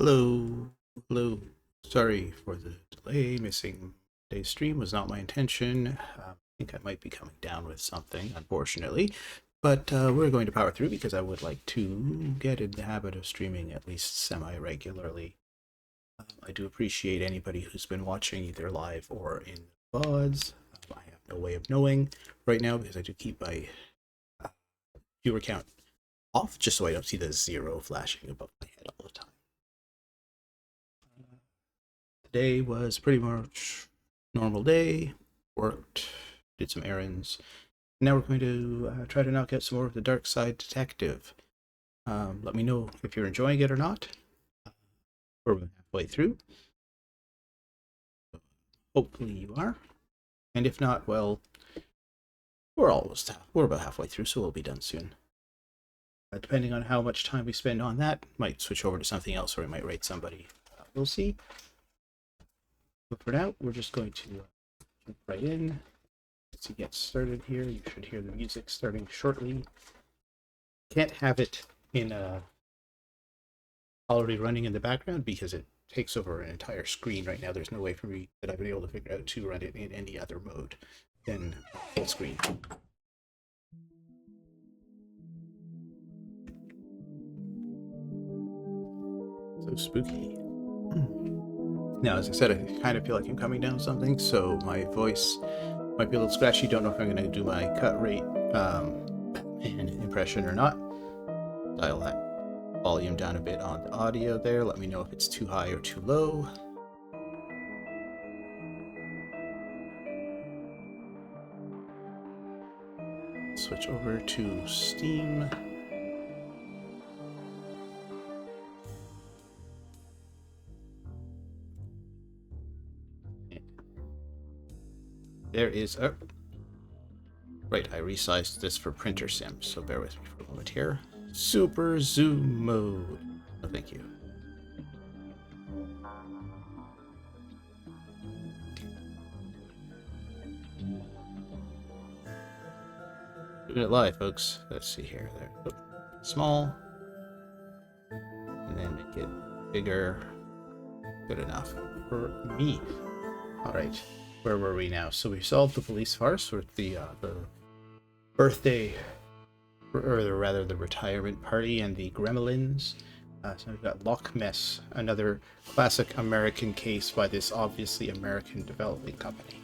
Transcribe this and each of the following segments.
Hello, hello. Sorry for the delay. Missing today's stream was not my intention. I think I might be coming down with something, unfortunately. But we're going to power through because I would like to get in the habit of streaming at least semi-regularly. I do appreciate anybody who's been watching either live or in the VODs. I have no way of knowing right now because I do keep my viewer count off just so I don't see the 0 flashing above my head all the time. Today was pretty much normal day. Worked, did some errands. Now we're going to try to knock out some more of the Darkside Detective. Let me know if you're enjoying it or not. We're halfway through. Hopefully you are. And if not, well, we're about halfway through, so we'll be done soon. Depending on how much time we spend on that, might switch over to something else, or we might rate somebody. We'll see. But for now, we're just going to jump right in. To get started here, you should hear the music starting shortly. Can't have it in already running in the background because it takes over an entire screen right now. There's no way for me that I've been able to figure out to run it in any other mode than full screen. So spooky. Now, as I said, I kind of feel like I'm coming down something, so my voice might be a little scratchy. Don't know if I'm going to do my cut rate and impression or not. Dial that volume down a bit on the audio there. Let me know if it's too high or too low. Switch over to Steam. There is a... Right, I resized this for printer sim, so bear with me for a moment here. Super zoom mode. Oh, thank you. Doing it live, folks. Let's see here. There. Oh, small. And then make it bigger. Good enough for me. Alright, where were we now? So we solved the police farce with the birthday, or rather the retirement party and the gremlins. So we've got Loch Ness, another classic American case by this obviously American developing company.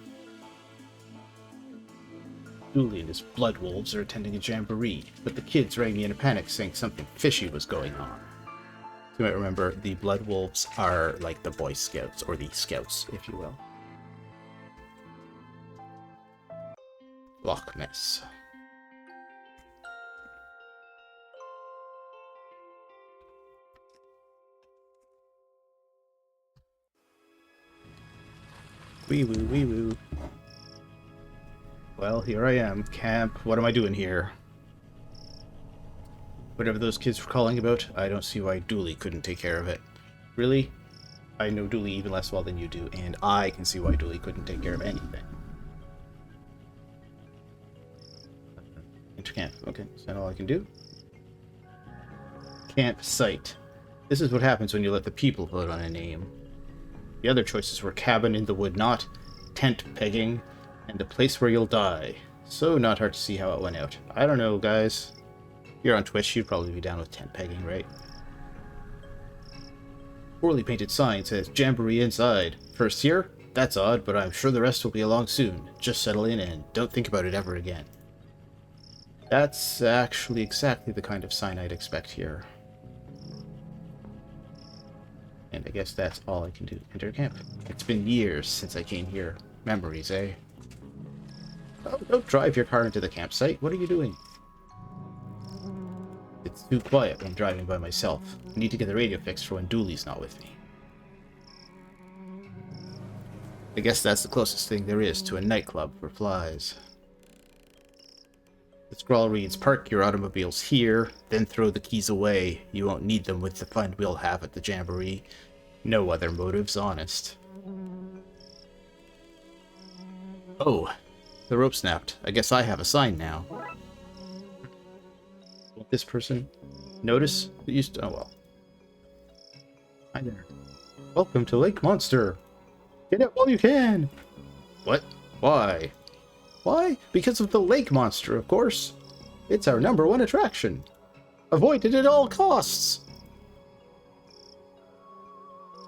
Dooley and his blood wolves are attending a jamboree, but the kids rang me in a panic saying something fishy was going on. You might remember the blood wolves are like the Boy Scouts, or the Scouts, if you will. Loch Ness. Wee woo, wee woo. Well, here I am, camp. What am I doing here? Whatever those kids were calling about, I don't see why Dooley couldn't take care of it. Really? I know Dooley even less well than you do, and I can see why Dooley couldn't take care of anything. Enter camp. Okay, is that all I can do? Campsite. This is what happens when you let the people vote on a name. The other choices were cabin in the wood knot, tent pegging, and a place where you'll die. So not hard to see how it went out. I don't know, guys. If you're on Twitch, you'd probably be down with tent pegging, right? Poorly painted sign says Jamboree inside. First here? That's odd, but I'm sure the rest will be along soon. Just settle in and don't think about it ever again. That's actually exactly the kind of sign I'd expect here. And I guess that's all I can do. Enter camp. It's been years since I came here. Memories, eh? Oh, don't drive your car into the campsite. What are you doing? It's too quiet when driving by myself. I need to get the radio fixed for when Dooley's not with me. I guess that's the closest thing there is to a nightclub for flies. The scrawl reads, park your automobiles here, then throw the keys away. You won't need them with the fun we'll have at the jamboree. No other motives, honest. Oh, the rope snapped. I guess I have a sign now. This person notice? It used to, oh well. Hi there. Welcome to Lake Monster. Get out while you can. What? Why? Why? Because of the lake monster, of course. It's our #1 attraction. Avoid it at all costs.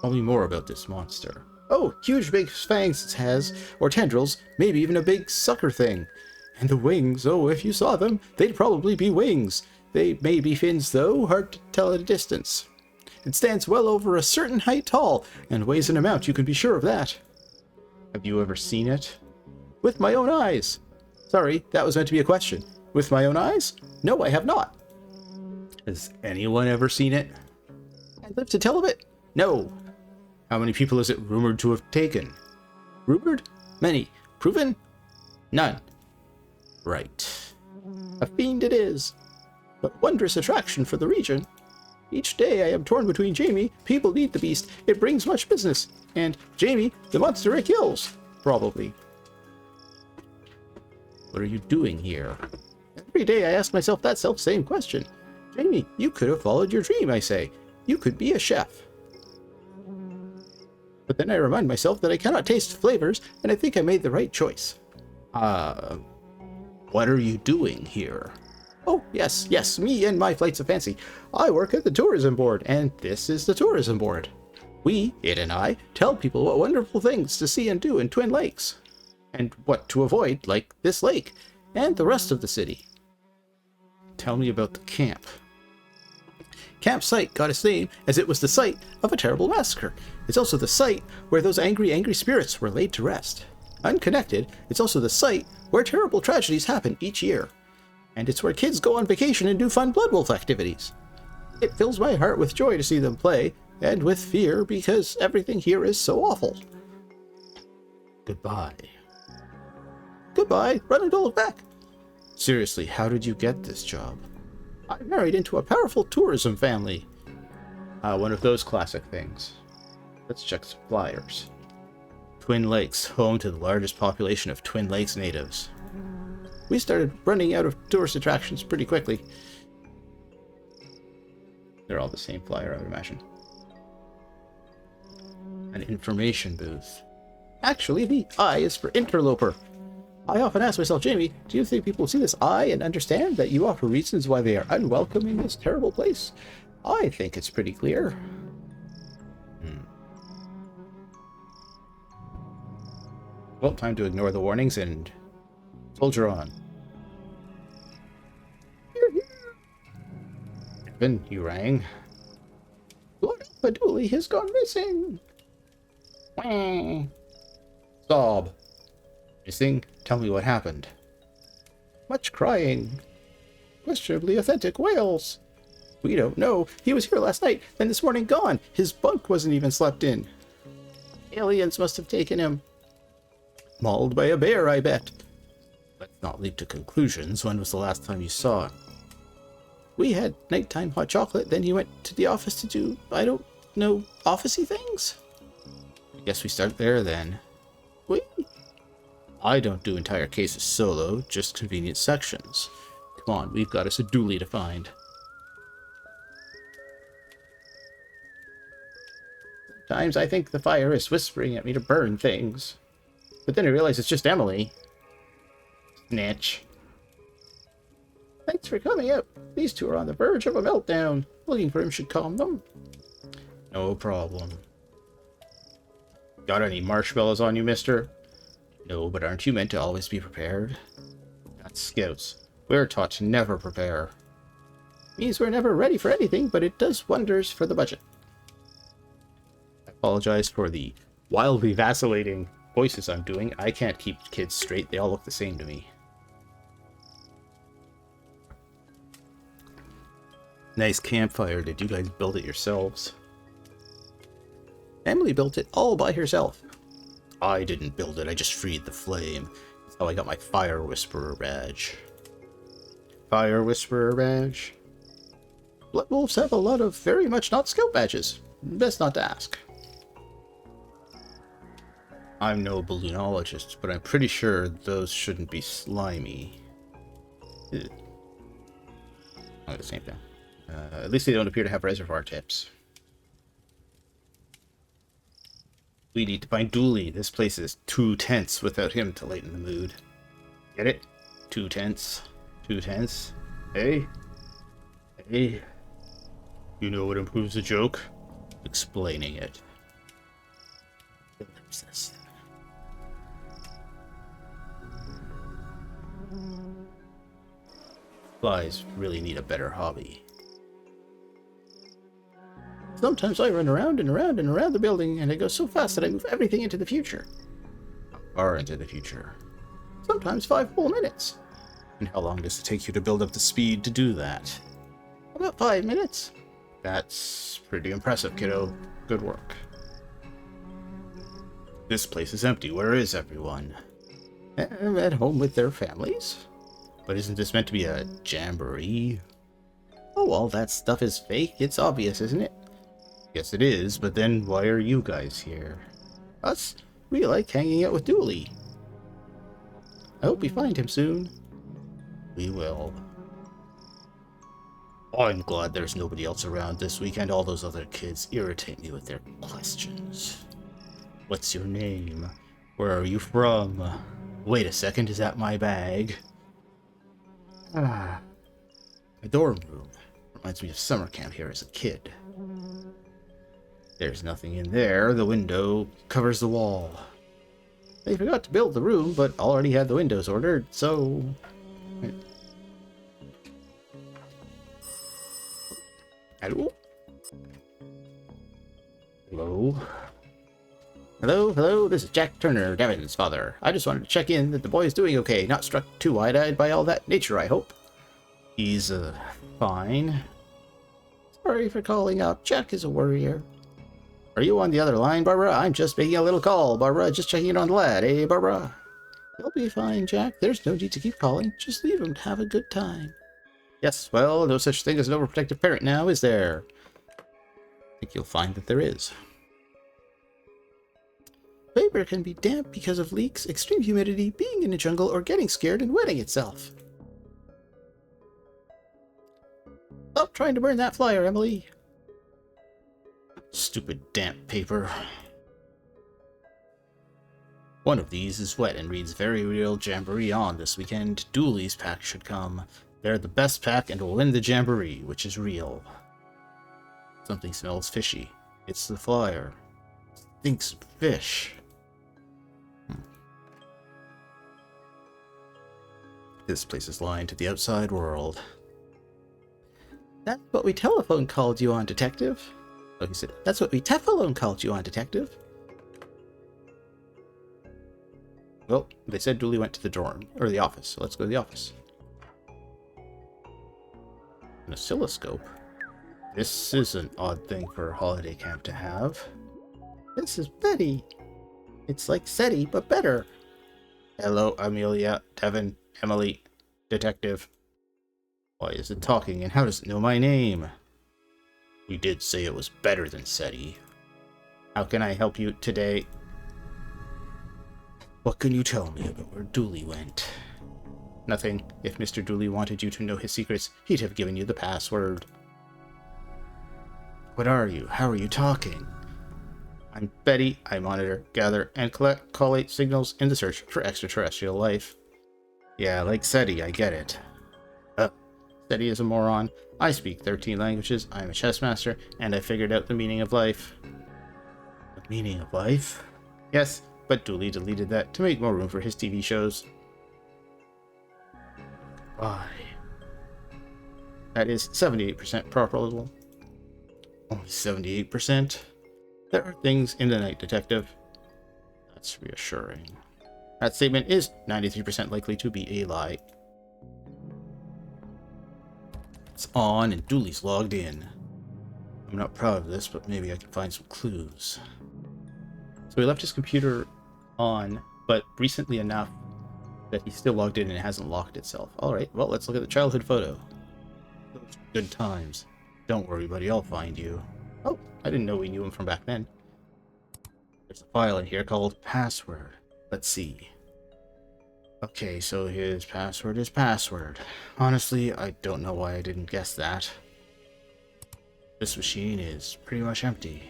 Tell me more about this monster. Oh, huge big fangs it has, or tendrils, maybe even a big sucker thing. And the wings, oh, if you saw them, they'd probably be wings. They may be fins, though, hard to tell at a distance. It stands well over a certain height tall, and weighs an amount, you can be sure of that. Have you ever seen it? With my own eyes. Sorry, that was meant to be a question. With my own eyes? No, I have not. Has anyone ever seen it? And lived to tell of it? No. How many people is it rumored to have taken? Rumored? Many. Proven? None. Right. A fiend it is. But wondrous attraction for the region. Each day I am torn between Jamie, people need the beast, it brings much business, and Jamie, the monster it kills. Probably. What are you doing here? Every day I ask myself that self-same question. Jamie, you could have followed your dream, I say. You could be a chef. But then I remind myself that I cannot taste flavors, and I think I made the right choice. What are you doing here? Oh, yes, me and my flights of fancy. I work at the tourism board, and this is the tourism board. We, it and I, tell people what wonderful things to see and do in Twin Lakes, and what to avoid, like this lake, and the rest of the city. Tell me about the camp. Campsite got its name as it was the site of a terrible massacre. It's also the site where those angry spirits were laid to rest. Unconnected, it's also the site where terrible tragedies happen each year. And it's where kids go on vacation and do fun Blood Wolf activities. It fills my heart with joy to see them play, and with fear because everything here is so awful. Goodbye. Goodbye, run and don't look back. Seriously, how did you get this job? I married into a powerful tourism family. One of those classic things. Let's check some flyers. Twin Lakes, home to the largest population of Twin Lakes natives. We started running out of tourist attractions pretty quickly. They're all the same flyer, I would imagine. An information booth. Actually, the I is for interloper. I often ask myself, Jamie, do you think people see this I and understand that you offer reasons why they are unwelcome in this terrible place? I think it's pretty clear. Well, time to ignore the warnings and soldier on. Evan, you rang. Lord Alpha has gone missing. Wah. Sob. Missing? Tell me what happened. Much crying. Questionably authentic wails. We don't know. He was here last night, then this morning gone. His bunk wasn't even slept in. Aliens must have taken him. Mauled by a bear, I bet. Let's not leap to conclusions. When was the last time you saw him? We had nighttime hot chocolate, then he went to the office to do, I don't know, officey things? I guess we start there then. I don't do entire cases solo, just convenient sections. Come on, we've got us a dually to find. Sometimes I think the fire is whispering at me to burn things. But then I realize it's just Emily. Snitch. Thanks for coming out. These two are on the verge of a meltdown. Looking for him should calm them. No problem. Got any marshmallows on you, mister? No, but aren't you meant to always be prepared? That's scouts. We're taught to never prepare. Means we're never ready for anything, but it does wonders for the budget. I apologize for the wildly vacillating voices I'm doing. I can't keep kids straight. They all look the same to me. Nice campfire. Did you guys build it yourselves? Emily built it all by herself. I didn't build it. I just freed the flame. That's how I got my Fire Whisperer badge. Fire Whisperer badge? Blood Wolves have a lot of very much not scout badges. Best not to ask. I'm no balloonologist, but I'm pretty sure those shouldn't be slimy. Ugh. Oh, the same thing. At least they don't appear to have reservoir tips. We need to find Dooley. This place is too tense without him to lighten the mood. Get it? Too tense. Too tense. Hey? Hey? You know what improves a joke? Explaining it. Ellipsis. Flies really need a better hobby. Sometimes I run around and around and around the building, and I go so fast that I move everything into the future. Far into the future. Sometimes 5 whole minutes. And how long does it take you to build up the speed to do that? About 5 minutes. That's pretty impressive, kiddo. Good work. This place is empty. Where is everyone? At home with their families? But isn't this meant to be a jamboree? Oh, all that stuff is fake. It's obvious, isn't it? Yes, it is, but then why are you guys here? Us? We like hanging out with Dooley. I hope we find him soon. We will. I'm glad there's nobody else around this weekend. All those other kids irritate me with their questions. What's your name? Where are you from? Wait a second, is that my bag? My dorm room. Reminds me of summer camp here as a kid. There's nothing in there. The window covers the wall. They forgot to build the room, but already had the windows ordered, so... Hello? Hello? Hello, this is Jack Turner, Devin's father. I just wanted to check in that the boy is doing okay, not struck too wide-eyed by all that nature, I hope. He's, fine. Sorry for calling up. Jack is a worrier. Are you on the other line, Barbara? I'm just making a little call. Barbara, just checking in on the lad, eh, Barbara? He'll be fine, Jack. There's no need to keep calling. Just leave him to have a good time. Yes, well, no such thing as an overprotective parent now, is there? I think you'll find that there is. Paper can be damp because of leaks, extreme humidity, being in a jungle, or getting scared and wetting itself. Stop trying to burn that flyer, Emily. Stupid damp paper. One of these is wet and reads Very Real Jamboree on this weekend. Dooley's pack should come. They're the best pack and will win the Jamboree, which is real. Something smells fishy. It's the flyer. Stinks of fish. This place is lying to the outside world. That's what we telephone called you on, Detective. Oh, he said, that's what we telephone called you on, Detective. Well, they said Dooley went to the dorm, or the office, so let's go to the office. An oscilloscope? This is an odd thing for a holiday camp to have. This is Betty. It's like SETI, but better. Hello, Amelia, Devin, Emily, Detective. Why is it talking, and how does it know my name? We did say it was better than SETI. How can I help you today? What can you tell me about where Dooley went? Nothing. If Mr. Dooley wanted you to know his secrets, he'd have given you the password. What are you? How are you talking? I'm Betty. I monitor, gather, and collate signals in the search for extraterrestrial life. Yeah, like SETI, I get it. SETI is a moron. I speak 13 languages, I'm a chess master, and I figured out the meaning of life. The meaning of life? Yes, but Dooley deleted that to make more room for his TV shows. Why? That is 78% probable. Only 78%? There are things in the night, Detective. That's reassuring. That statement is 93% likely to be a lie. It's on and Dooley's logged in. I'm not proud of this, but maybe I can find some clues. So he left his computer on, but recently enough that he's still logged in and it hasn't locked itself. Alright, well, let's look at the childhood photo. Those good times. Don't worry, buddy, I'll find you. Oh, I didn't know we knew him from back then. There's a file in here called Password. Let's see. Okay, so his password is password. Honestly, I don't know why I didn't guess that. This machine is pretty much empty.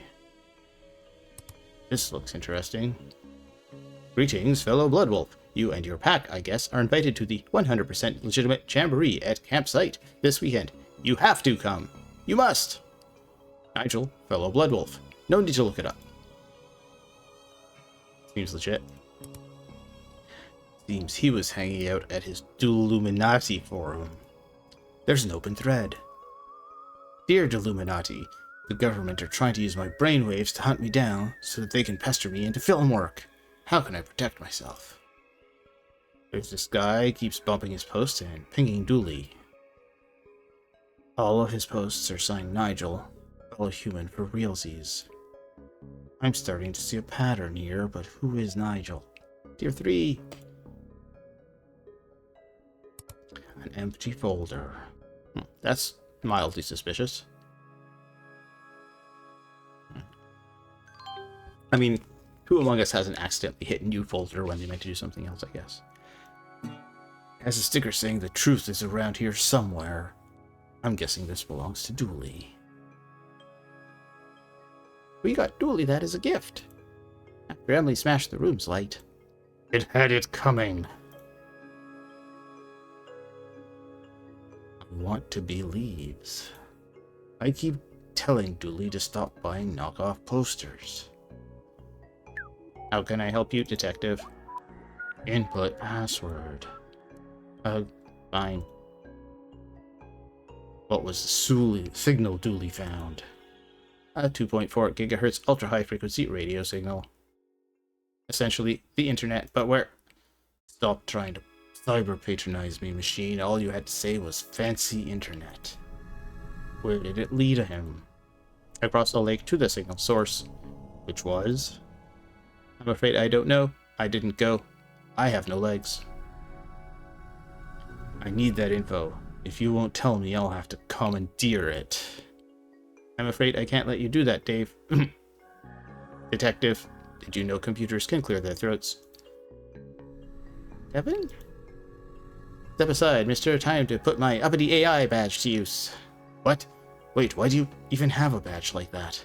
This looks interesting. Greetings, fellow Bloodwolf. You and your pack, I guess, are invited to the 100% legitimate jamboree at campsite this weekend. You have to come. You must. Nigel, fellow Bloodwolf. No need to look it up. Seems legit. Seems he was hanging out at his Deluminati forum. There's an open thread. Dear Deluminati, the government are trying to use my brainwaves to hunt me down so that they can pester me into film work. How can I protect myself? There's this guy, keeps bumping his posts and pinging Dooley. All of his posts are signed Nigel, fellow human for realsies. I'm starting to see a pattern here, but who is Nigel? Tier 3. An empty folder. That's mildly suspicious. I mean, who among us hasn't accidentally hit a new folder when they meant to do something else, I guess? It has a sticker saying the truth is around here somewhere. I'm guessing this belongs to Dooley. We got Dooley that as a gift. After Emily smashed the room's light. It had it coming. I want to be leaves. I keep telling Dooley to stop buying knockoff posters. How can I help you, detective? Input password. Fine. What was the signal Dooley found? A 2.4 gigahertz ultra-high frequency radio signal. Essentially, the internet, but where... Stop trying to cyber-patronize me, machine. All you had to say was fancy internet. Where did it lead him? Across the lake to the signal source, which was... I'm afraid I don't know. I didn't go. I have no legs. I need that info. If you won't tell me, I'll have to commandeer it. I'm afraid I can't let you do that, Dave. Detective, did you know computers can clear their throats? Devin? Step aside, mister. Time to put my uppity AI badge to use. What? Wait, why do you even have a badge like that?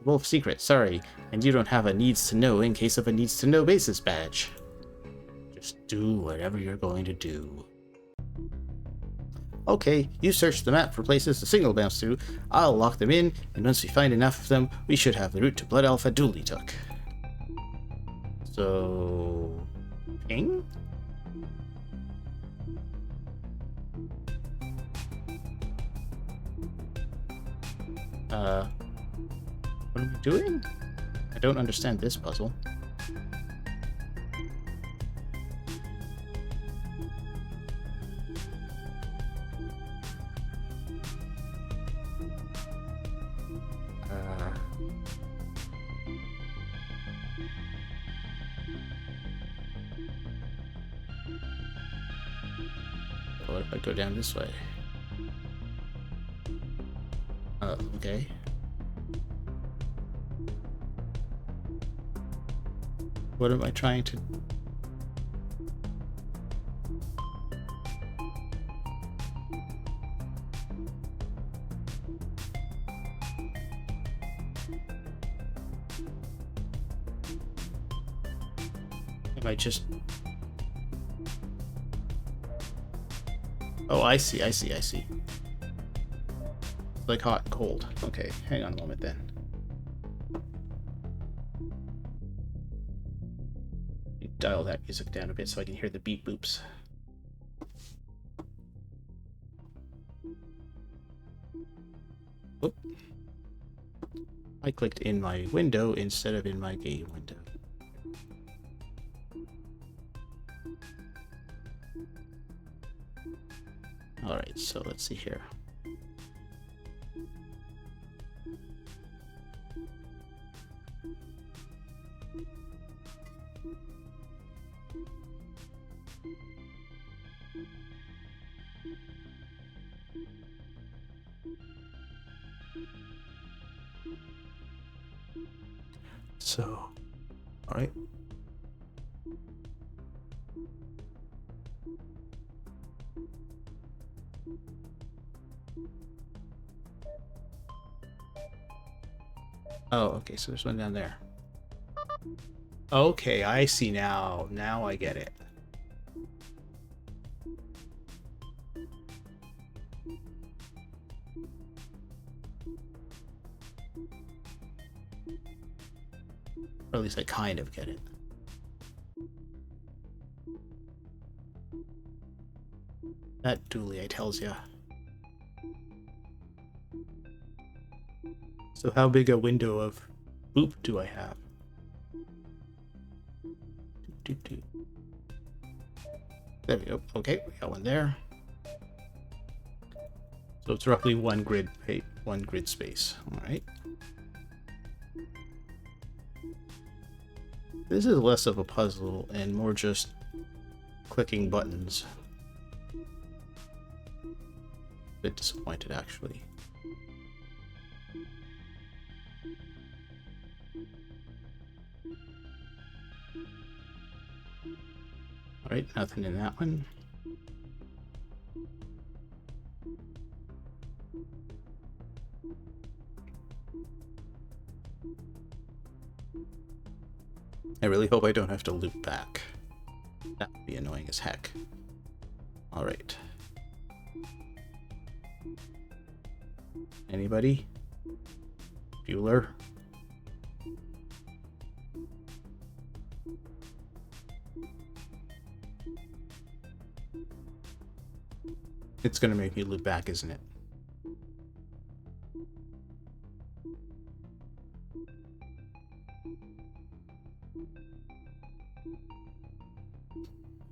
Wolf secret, sorry. And you don't have a needs to know in case of a needs to know basis badge. Just do whatever you're going to do. Okay, you search the map for places the signal bounce to. I'll lock them in, and once we find enough of them, we should have the route to Blood Alpha Dooley took. So... ping? What are we doing? I don't understand this puzzle. What if I go down this way? Okay. What am I trying to... Am I just... Oh, I see. Like hot and cold. Okay, hang on a moment then. Dial that music down a bit so I can hear the beep boops. Oop. I clicked in my window instead of in my game window. Alright, so let's see here. So, all right. Oh, okay, so there's one down there. Okay, I see now. Now I get it. Or at least I kind of get it. That duly, I tells ya. So how big a window of boop do I have? There we go. Okay, we got one there. So it's roughly one grid space. All right. This is less of a puzzle and more just clicking buttons. A bit disappointed, actually. Alright, nothing in that one. I really hope I don't have to loop back. That would be annoying as heck. Alright. Anybody? Bueller? It's gonna make me loop back, isn't it?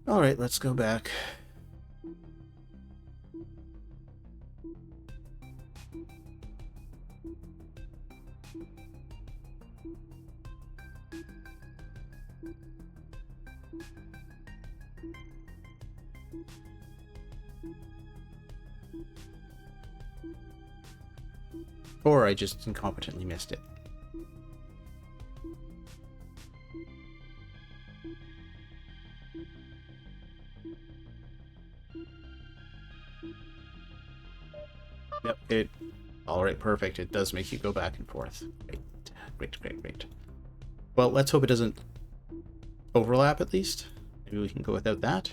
Alright, let's go back. Or I just incompetently missed it. Yep, alright, perfect. It does make you go back and forth. Great. Well, let's hope it doesn't overlap at least. Maybe we can go without that.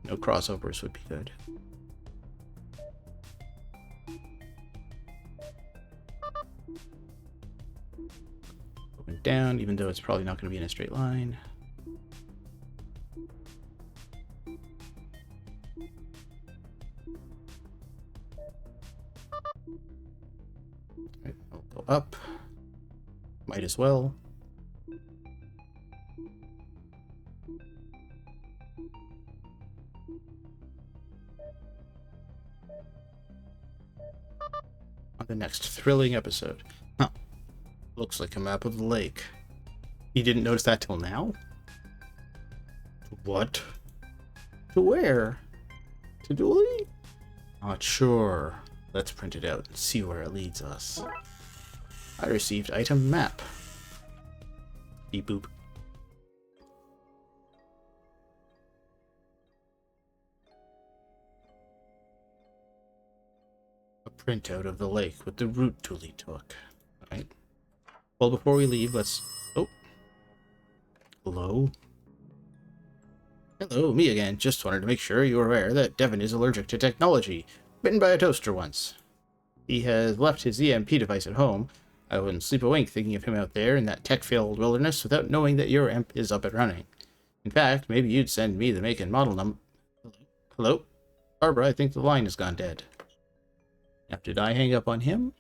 No crossovers would be good. Going down, even though it's probably not going to be in a straight line. Right, I'll go up. Might as well. On the next thrilling episode. Huh. Looks like a map of the lake. You didn't notice that till now? What? To where? To Dooley? Not sure. Let's print it out and see where it leads us. I received item map. Beep boop. A printout of the lake with the route Dooley took. Alright. Well, before we leave, let's... Oh. Hello? Hello, me again. Just wanted to make sure you were aware that Devin is allergic to technology. Bitten by a toaster once. He has left his EMP device at home. I wouldn't sleep a wink thinking of him out there in that tech-filled wilderness without knowing that your EMP is up and running. In fact, maybe you'd send me the make and model number. Hello? Barbara, I think the line has gone dead. Now, did I hang up on him?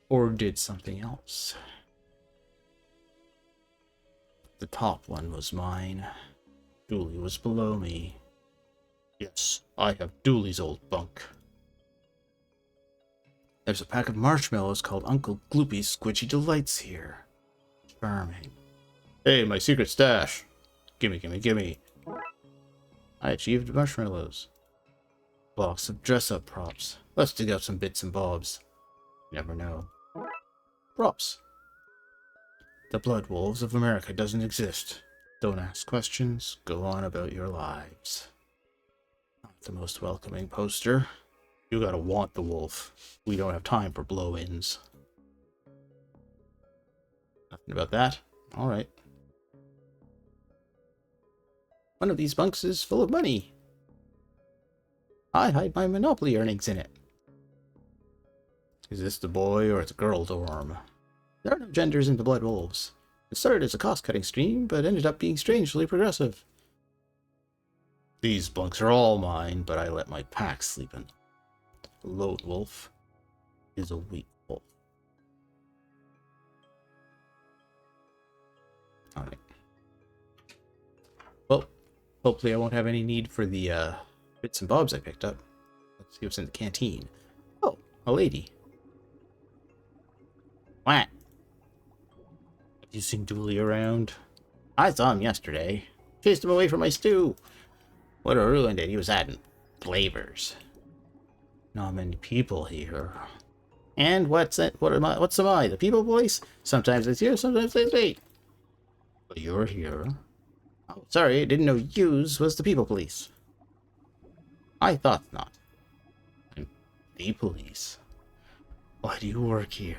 Or did something else? The top one was mine. Dooley was below me. Yes, I have Dooley's old bunk. There's a pack of marshmallows called Uncle Gloopy's Squidgy Delights here. Charming. Hey, my secret stash. Gimme. I achieved marshmallows. Box of dress-up props. Let's dig out some bits and bobs. Never know. Props. The Blood Wolves of America doesn't exist. Don't ask questions. Go on about your lives. Not the most welcoming poster. You gotta want the wolf. We don't have time for blow-ins. Nothing about that? Alright. One of these bunks is full of money. I hide my Monopoly earnings in it. Is this the boy or the girl dorm? There are no genders in the Blood Wolves. It started as a cost-cutting stream, but ended up being strangely progressive. These bunks are all mine, but I let my pack sleep in them. A lone wolf is a weak wolf. Alright. Well, hopefully I won't have any need for the bits and bobs I picked up. Let's see what's in the canteen. Oh, a lady. What? You seen Dooley around? I saw him yesterday. Chased him away from my stew. Would have ruined it. He was adding flavors. Not many people here. And what's it? What's am I? The people police? Sometimes it's here, sometimes it's me. But you're here. Oh, sorry, I didn't know yous was the people police. I thought not. I'm the police. Why do you work here?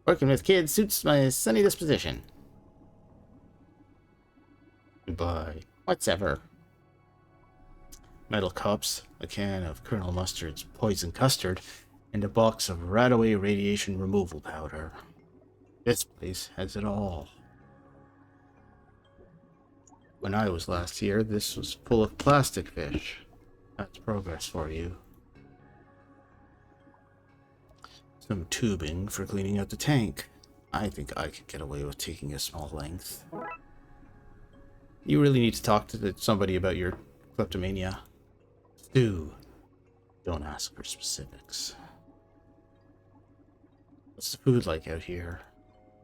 Working with kids suits my sunny disposition. Goodbye. Whatever. Metal cups, a can of Colonel Mustard's poison custard, and a box of Radaway radiation removal powder. This place has it all. When I was last here, this was full of plastic fish. That's progress for you. Some tubing for cleaning out the tank. I think I could get away with taking a small length. You really need to talk to somebody about your kleptomania. Do. Don't ask for specifics. What's the food like out here?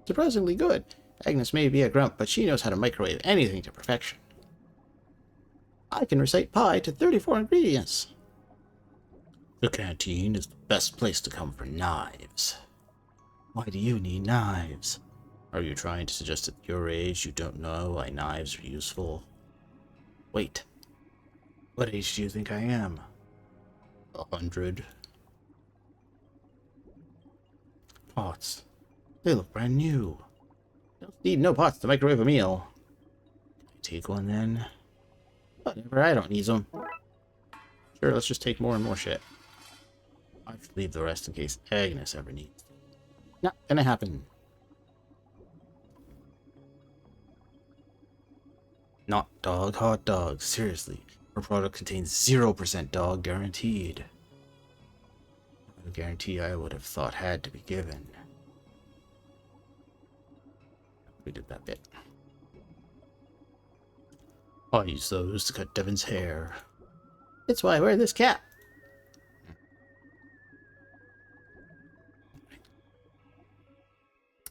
Surprisingly good. Agnes may be a grump, but she knows how to microwave anything to perfection. I can recite pie to 34 ingredients. The canteen is the best place to come for knives. Why do you need knives? Are you trying to suggest at your age you don't know why knives are useful? Wait. What age do you think I am? 100. Pots. They look brand new. Don't need no pots to microwave a meal. Can I take one then? Whatever, I don't need them. Sure, let's just take more and more shit. I have to leave the rest in case Agnes ever needs them. Not gonna happen. Not dog hot dogs. Seriously, our product contains 0% dog guaranteed. A guarantee I would have thought had to be given. We did that bit. I use those to cut Devin's hair. It's why I wear this cap.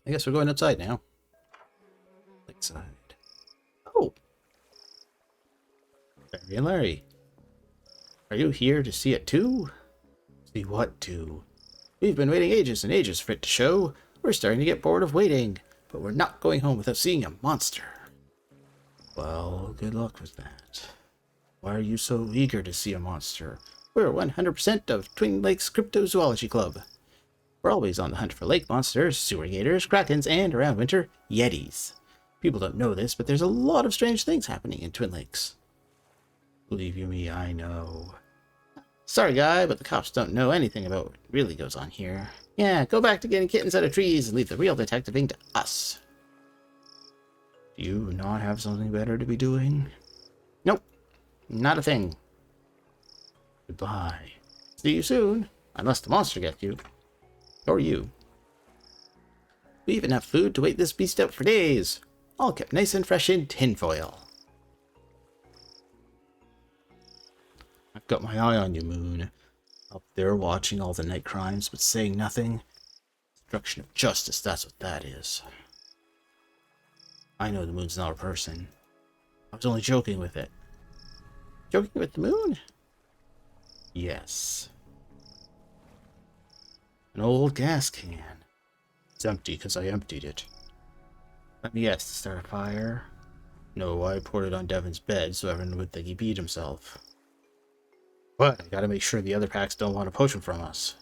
I guess we're going outside now. Lakeside. Oh! Larry and Larry. Are you here to see it too? See what too? We've been waiting ages and ages for it to show. We're starting to get bored of waiting, but we're not going home without seeing a monster. Well, good luck with that. Why are you so eager to see a monster? We're 100% of Twin Lakes Cryptozoology Club. We're always on the hunt for lake monsters, sewer gators, krakens, and, around winter, yetis. People don't know this, but there's a lot of strange things happening in Twin Lakes. Believe you me, I know. Sorry, guy, but the cops don't know anything about what really goes on here. Yeah, go back to getting kittens out of trees and leave the real detectiving to us. Do you not have something better to be doing? Nope, not a thing. Goodbye. See you soon, unless the monster gets you. Or you. We even have food to wait this beast out for days. All kept nice and fresh in tinfoil. I've got my eye on you, Moon. Up there watching all the night crimes, but saying nothing. Destruction of justice, that's what that is. I know the Moon's not a person. I was only joking with it. Joking with the Moon? Yes. An old gas can. It's empty because I emptied it. Let me guess, to start a fire? No, I poured it on Devin's bed so everyone would think he beat himself. But I gotta make sure the other packs don't want a potion from us.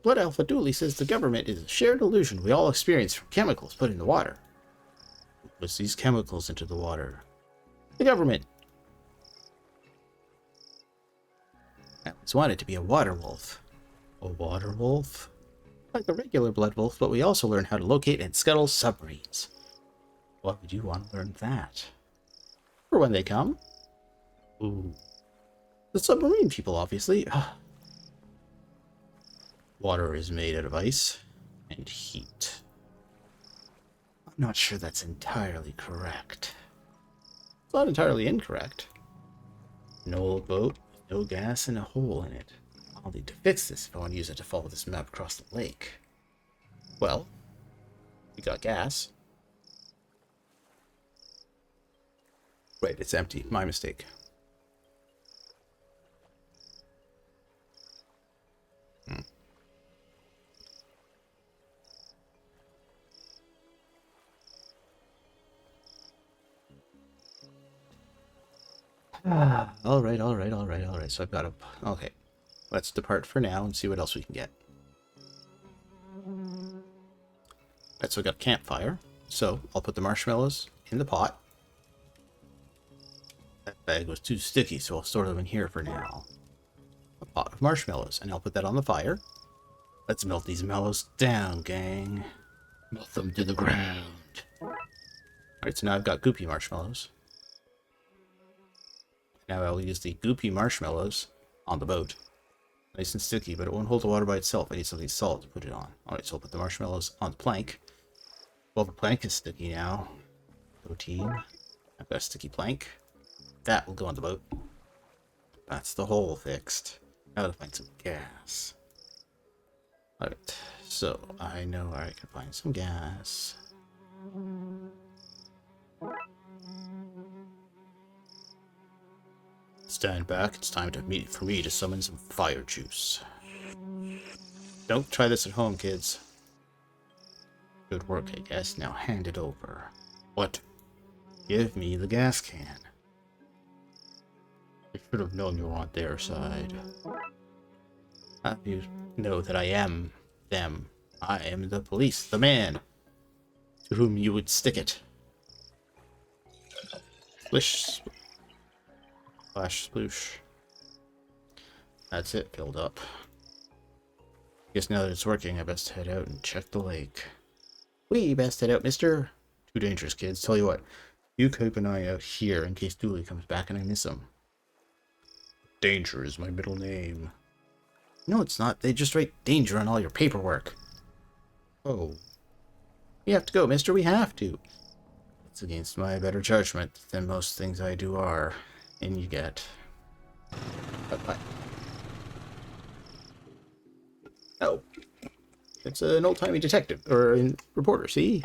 Blood Alpha Dooley says the government is a shared illusion we all experience from chemicals put in the water. Who puts these chemicals into the water? The government. I always wanted to be a water wolf. A water wolf? Like a regular blood wolf, but we also learn how to locate and scuttle submarines. Why would you want to learn that? For when they come? Ooh. The submarine people, obviously. Water is made out of ice and heat. I'm not sure that's entirely correct. It's not entirely incorrect. An old boat with no gas and a hole in it. I'll need to fix this if I want to use it to follow this map across the lake. Well, we got gas. Wait, it's empty. My mistake. All right. So I've got a... Okay. Let's depart for now and see what else we can get. Right, so we got a campfire. So I'll put the marshmallows in the pot. That bag was too sticky, so I'll store them in here for now. A pot of marshmallows, and I'll put that on the fire. Let's melt these mallows down, gang. Melt them to the ground. Alright, so now I've got goopy marshmallows. Now I'll use the goopy marshmallows on the boat. Nice and sticky, but it won't hold the water by itself. I need something solid to put it on. Alright, so I'll put the marshmallows on the plank. Well, the plank is sticky now. Go team. I've got a sticky plank. That will go on the boat. That's the hole fixed. Now to find some gas. Alright, so I know where I can find some gas. Stand back, it's time for me to summon some fire juice. Don't try this at home, kids. Good work, I guess. Now hand it over. What? Give me the gas can. I should have known you were on their side. How do you know that I am them? I am the police, the man to whom you would stick it. Splish. Splash, sploosh. That's it, filled up. Guess now that it's working, I best head out and check the lake. We best head out, mister. Too dangerous, kids. Tell you what, you keep an eye out here in case Dooley comes back and I miss him. Danger is my middle name. No, it's not. They just write danger on all your paperwork. Oh. We have to go, mister. We have to. It's against my better judgment than most things I do are. And you get... Bye. Oh. It's an old-timey detective, or a reporter, see?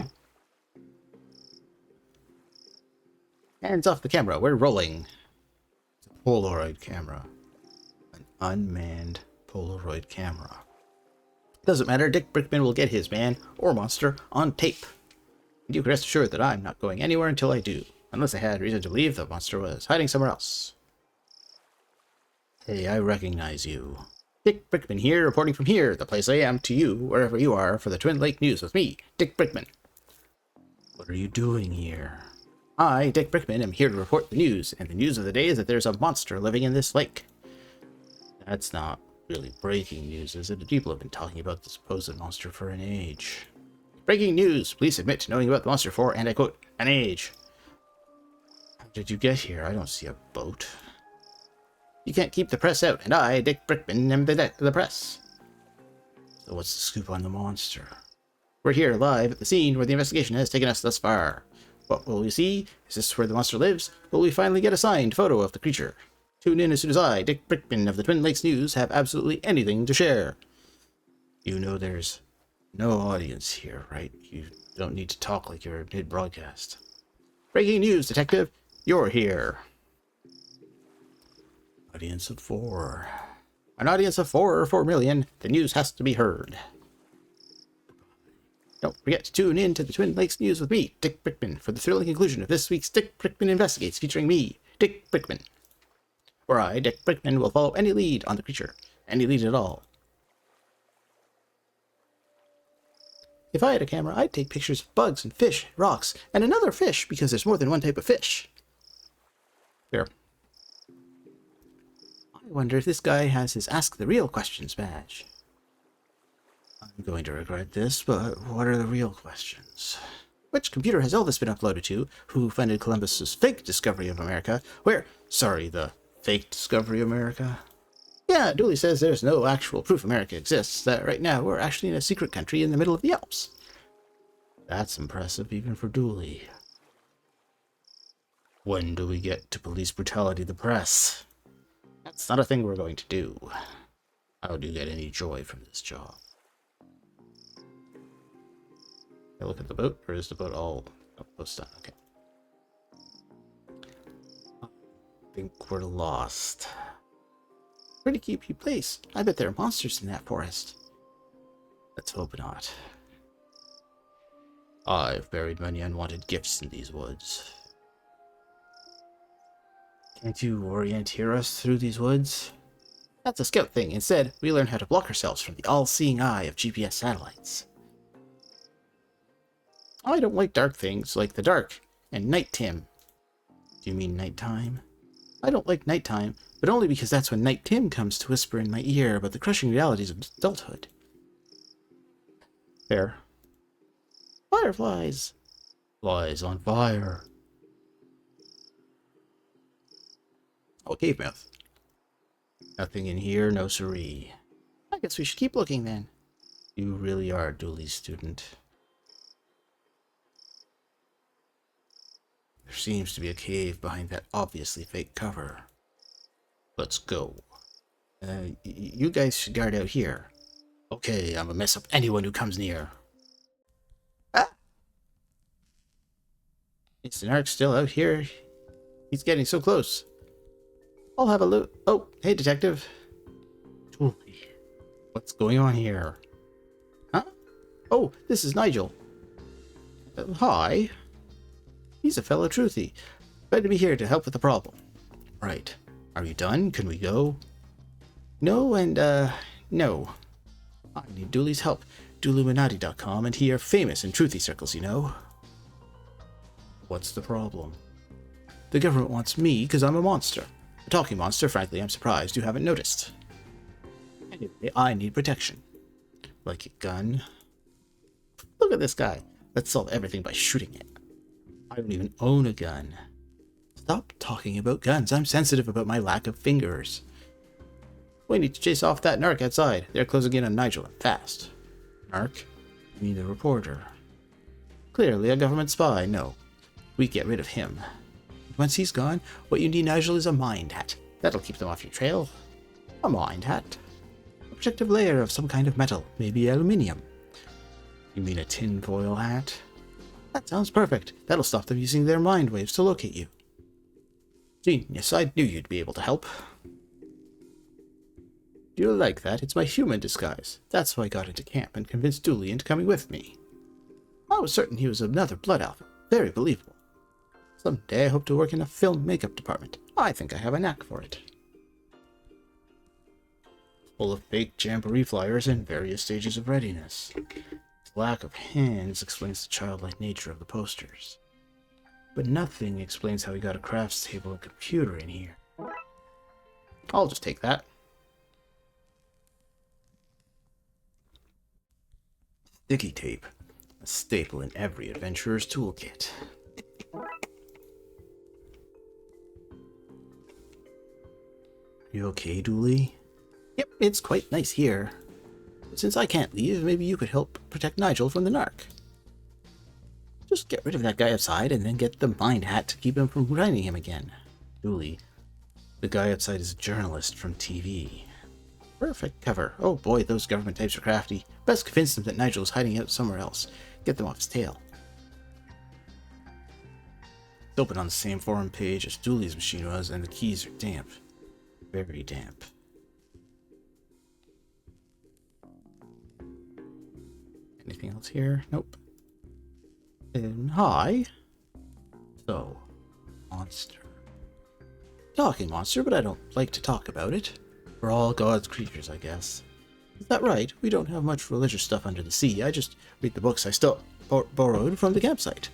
Hands off the camera, we're rolling. It's a Polaroid camera. An unmanned Polaroid camera. Doesn't matter, Dick Brickman will get his man, or monster, on tape. And you can rest assured that I'm not going anywhere until I do. Unless I had reason to believe the monster was hiding somewhere else. Hey, I recognize you. Dick Brickman here, reporting from here, the place I am to you, wherever you are, for the Twin Lake News with me, Dick Brickman. What are you doing here? I, Dick Brickman, am here to report the news, and the news of the day is that there's a monster living in this lake. That's not really breaking news, is it? People have been talking about the supposed monster for an age. Breaking news! Police admit to knowing about the monster for, and I quote, an age. How did you get here? I don't see a boat. You can't keep the press out, and I, Dick Brickman, am the press. So what's the scoop on the monster? We're here, live at the scene where the investigation has taken us thus far. What will we see? Is this where the monster lives? Will we finally get a signed photo of the creature? Tune in as soon as I, Dick Brickman of the Twin Lakes News, have absolutely anything to share. You know there's no audience here, right? You don't need to talk like you're mid-broadcast. Breaking news, detective! You're here. Audience of 4. An audience of 4 or 4 million. The news has to be heard. Don't forget to tune in to the Twin Lakes News with me, Dick Brickman, for the thrilling conclusion of this week's Dick Brickman Investigates, featuring me, Dick Brickman. where I, Dick Brickman, will follow any lead on the creature. Any lead at all. If I had a camera, I'd take pictures of bugs and fish, rocks, and another fish, because there's more than one type of fish. Here. I wonder if this guy has his Ask the Real Questions badge. I'm going to regret this, but what are the real questions? Which computer has all this been uploaded to? Who funded Columbus's fake discovery of America? The fake discovery of America? Yeah, Dooley says there's no actual proof America exists, that right now we're actually in a secret country in the middle of the Alps. That's impressive even for Dooley. When do we get to police brutality the press? That's not a thing we're going to do. How do you get any joy from this job? I look at the boat, or is the boat all... Oh, boat's done, okay. I think we're lost. Pretty creepy place. I bet there are monsters in that forest. Let's hope not. I've buried many unwanted gifts in these woods. Can't you orienteer us through these woods? That's a scout thing. Instead, we learn how to block ourselves from the all-seeing eye of GPS satellites. I don't like dark things like the dark and night, Tim. Do you mean nighttime? I don't like nighttime, but only because that's when Night Tim comes to whisper in my ear about the crushing realities of adulthood. There. Fireflies! Flies on fire. Oh, cave mouth. Nothing in here, no siree. I guess we should keep looking then. You really are Dooley's student. There seems to be a cave behind that obviously fake cover. Let's go. You guys should guard out here. Okay, I'm gonna mess up anyone who comes near. Ah! Is the narc still out here? He's getting so close. I'll have a look. Oh, hey, detective. Dooley, what's going on here? Huh? Oh, this is Nigel. Hi. He's a fellow truthy. Glad to be here to help with the problem. Right. Are you done? Can we go? No and, no. I need Dooley's help. Dooluminati.com, and he are famous in truthy circles, you know. What's the problem? The government wants me because I'm a monster. A talking monster. Frankly, I'm surprised you haven't noticed. Anyway, I need protection. Like a gun? Look at this guy. Let's solve everything by shooting it. I don't even own a gun. Stop talking about guns. I'm sensitive about my lack of fingers. We need to chase off that narc outside. They're closing in on Nigel and fast. Narc? You mean the reporter? Clearly a government spy. No. We get rid of him. Once he's gone, what you need, Nigel, is a mind hat. That'll keep them off your trail. A mind hat? A protective layer of some kind of metal, maybe aluminium. You mean a tinfoil hat? That sounds perfect. That'll stop them using their mind waves to locate you. Genius, I knew you'd be able to help. Do you like that? It's my human disguise. That's why I got into camp and convinced Dooley into coming with me. I was certain he was another blood alpha. Very believable. Someday I hope to work in a film makeup department. I think I have a knack for it. Full of fake jamboree flyers in various stages of readiness. The lack of hands explains the childlike nature of the posters. But nothing explains how he got a crafts table and computer in here. I'll just take that. Sticky tape. A staple in every adventurer's toolkit. You okay, Dooley? Yep, it's quite nice here. But since I can't leave, maybe you could help protect Nigel from the narc. Just get rid of that guy outside and then get the mind hat to keep him from grinding him again. Dooley, the guy outside is a journalist from TV. Perfect cover. Oh boy, those government types are crafty. Best convince them that Nigel is hiding out somewhere else. Get them off his tail. It's open on the same forum page as Dooley's machine was, and the keys are damp. Very damp. Anything else here? Nope. Hi. So, monster. talking monster, but I don't like to talk about it. We're all God's creatures, I guess. Is that right? We don't have much religious stuff under the sea. I just read the books I still borrowed from the campsite.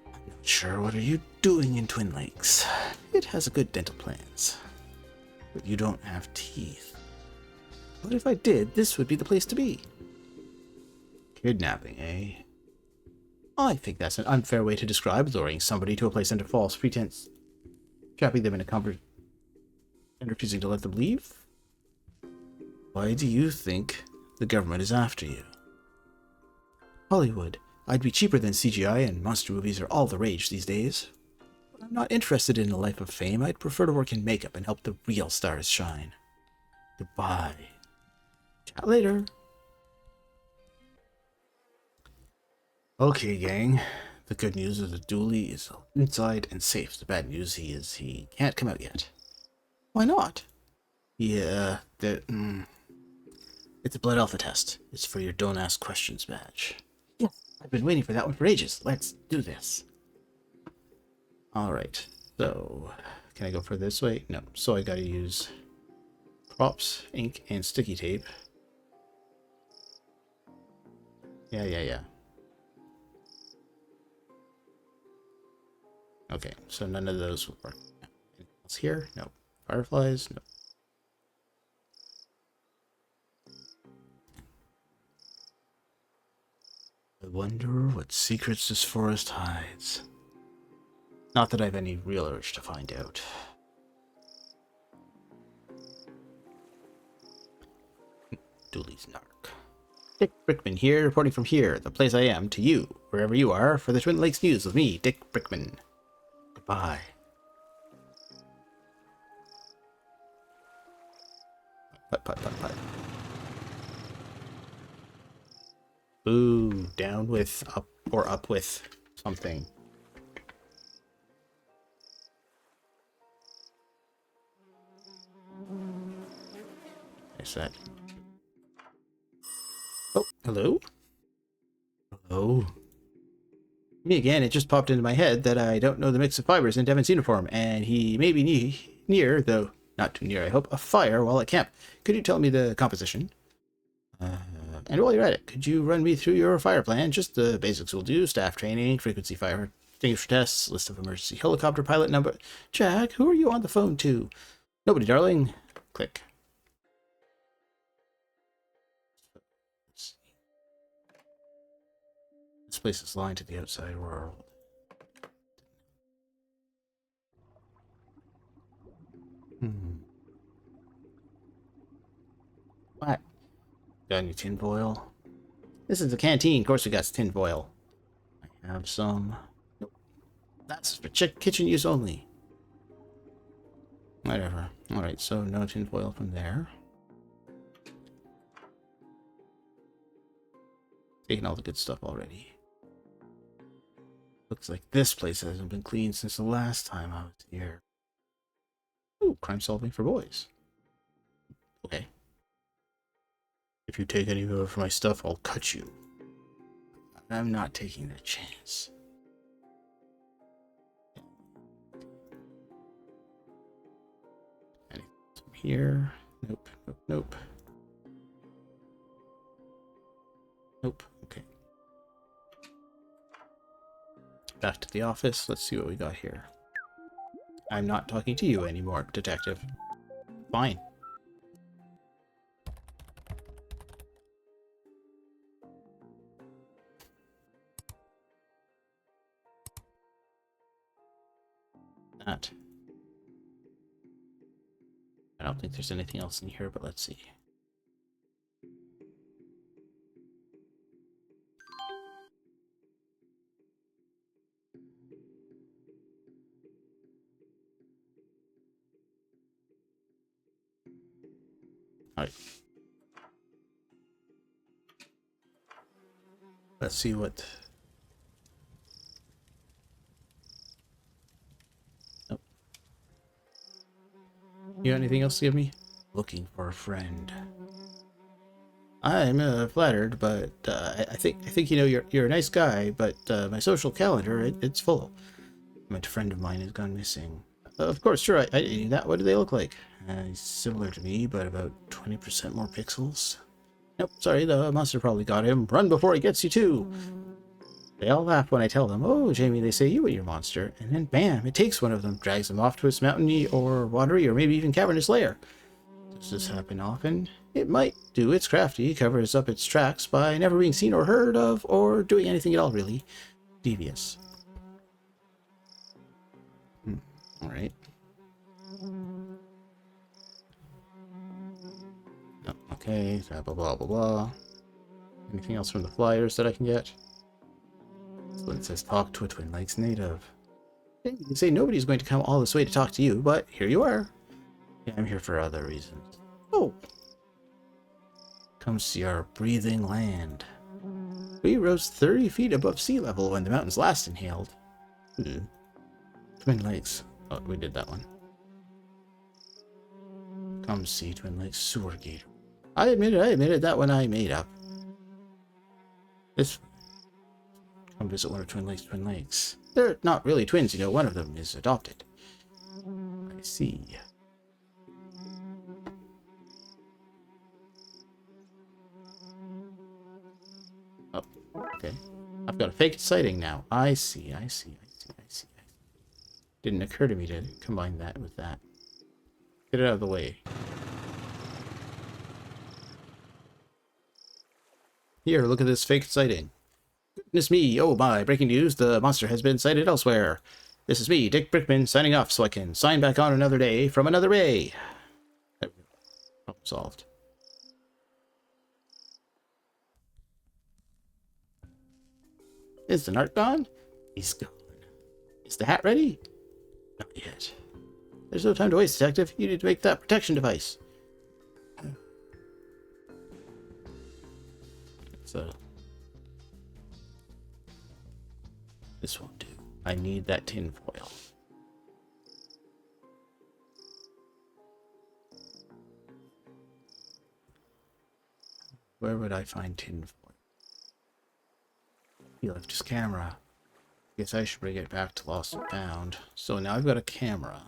I'm not sure what are you doing in Twin Lakes. It has a good dental plans. But you don't have teeth. But if I did, this would be the place to be. Kidnapping, eh? I think that's an unfair way to describe luring somebody to a place under false pretense, trapping them in a comfort, and refusing to let them leave? Why do you think the government is after you? Hollywood. I'd be cheaper than CGI, and monster movies are all the rage these days. But I'm not interested in a life of fame. I'd prefer to work in makeup and help the real stars shine. Goodbye. Chat later. Okay, gang. The good news is that Dooley is inside and safe. The bad news he can't come out yet. Why not? Yeah, it's a blood alpha test. It's for your don't ask questions badge. Yes, I've been waiting for that one for ages. Let's do this. Alright, so can I go for this way? No, so I gotta use props, ink, and sticky tape. Yeah. Okay, so none of those will work. Anything else here? No. Fireflies? No. I wonder what secrets this forest hides. Not that I have any real urge to find out. Dooley's narc. Dick Brickman here, reporting from here, the place I am, to you, wherever you are, for the Twin Lakes News with me, Dick Brickman. Goodbye. Putt. Ooh, down with, up, or up with something. Is that? Oh, hello? Hello? Me again, it just popped into my head that I don't know the mix of fibers in Devin's uniform, and he may be near, though not too near, I hope, a fire while at camp. Could you tell me the composition? And while you're at it, could you run me through your fire plan? Just the basics will do. Staff training, frequency fire extinguisher tests, list of emergency helicopter pilot number. Jack, who are you on the phone to? Nobody, darling. Click. This place is lined to the outside world. What? Got any tinfoil? This is the canteen. Of course we got tinfoil. I have some. Nope. That's for kitchen use only. Whatever. Alright, so no tinfoil from there. Taking all the good stuff already. Looks like this place hasn't been cleaned since the last time I was here. Ooh, crime solving for boys. Okay. If you take any more of my stuff, I'll cut you. I'm not taking that chance. Anything from here? Nope. Nope. Okay. Back to the office. Let's see what we got here. I'm not talking to you anymore, detective. Fine. That. I don't think there's anything else in here, but let's see. Alright. Let's see what... Nope. You got anything else to give me? Looking for a friend. I'm flattered, but I think you know you're a nice guy, but my social calendar it's full. A friend of mine has gone missing. Of course, sure, I knew that. What do they look like? Similar to me, but about 20% more pixels. Nope, sorry, the monster probably got him. Run before he gets you too! They all laugh when I tell them, oh, Jamie, they say you and your monster, and then bam, it takes one of them, drags them off to its mountainy or watery or maybe even cavernous lair. Does this happen often? It might do. It's crafty, covers up its tracks by never being seen or heard of, or doing anything at all, really. Devious. Alright. Oh, okay, blah, blah, blah, blah, blah. Anything else from the flyers that I can get? So it says, talk to a Twin Lakes native. You say nobody's going to come all this way to talk to you, but here you are. Yeah, I'm here for other reasons. Oh! Come see our breathing land. We rose 30 feet above sea level when the mountains last inhaled. Twin Lakes. Oh, we did that one. Come see Twin Lakes Sewer Gate. I admitted that one I made up. This. Come visit one of Twin Lakes. They're not really twins, you know, one of them is adopted. I see. Oh, okay. I've got a fake sighting now. I see. Didn't occur to me to combine that with that. Get it out of the way. Here, look at this fake sighting. Goodness me, oh my, breaking news, the monster has been sighted elsewhere. This is me, Dick Brickman, signing off so I can sign back on another day from another bay. Problem solved. Is the nart gone? He's gone. Is the hat ready? Not yet. There's no time to waste, detective. You need to make that protection device. So this won't do. I need that tin foil. Where would I find tin foil? He left his camera. Guess I should bring it back to Lost and Found. So now I've got a camera.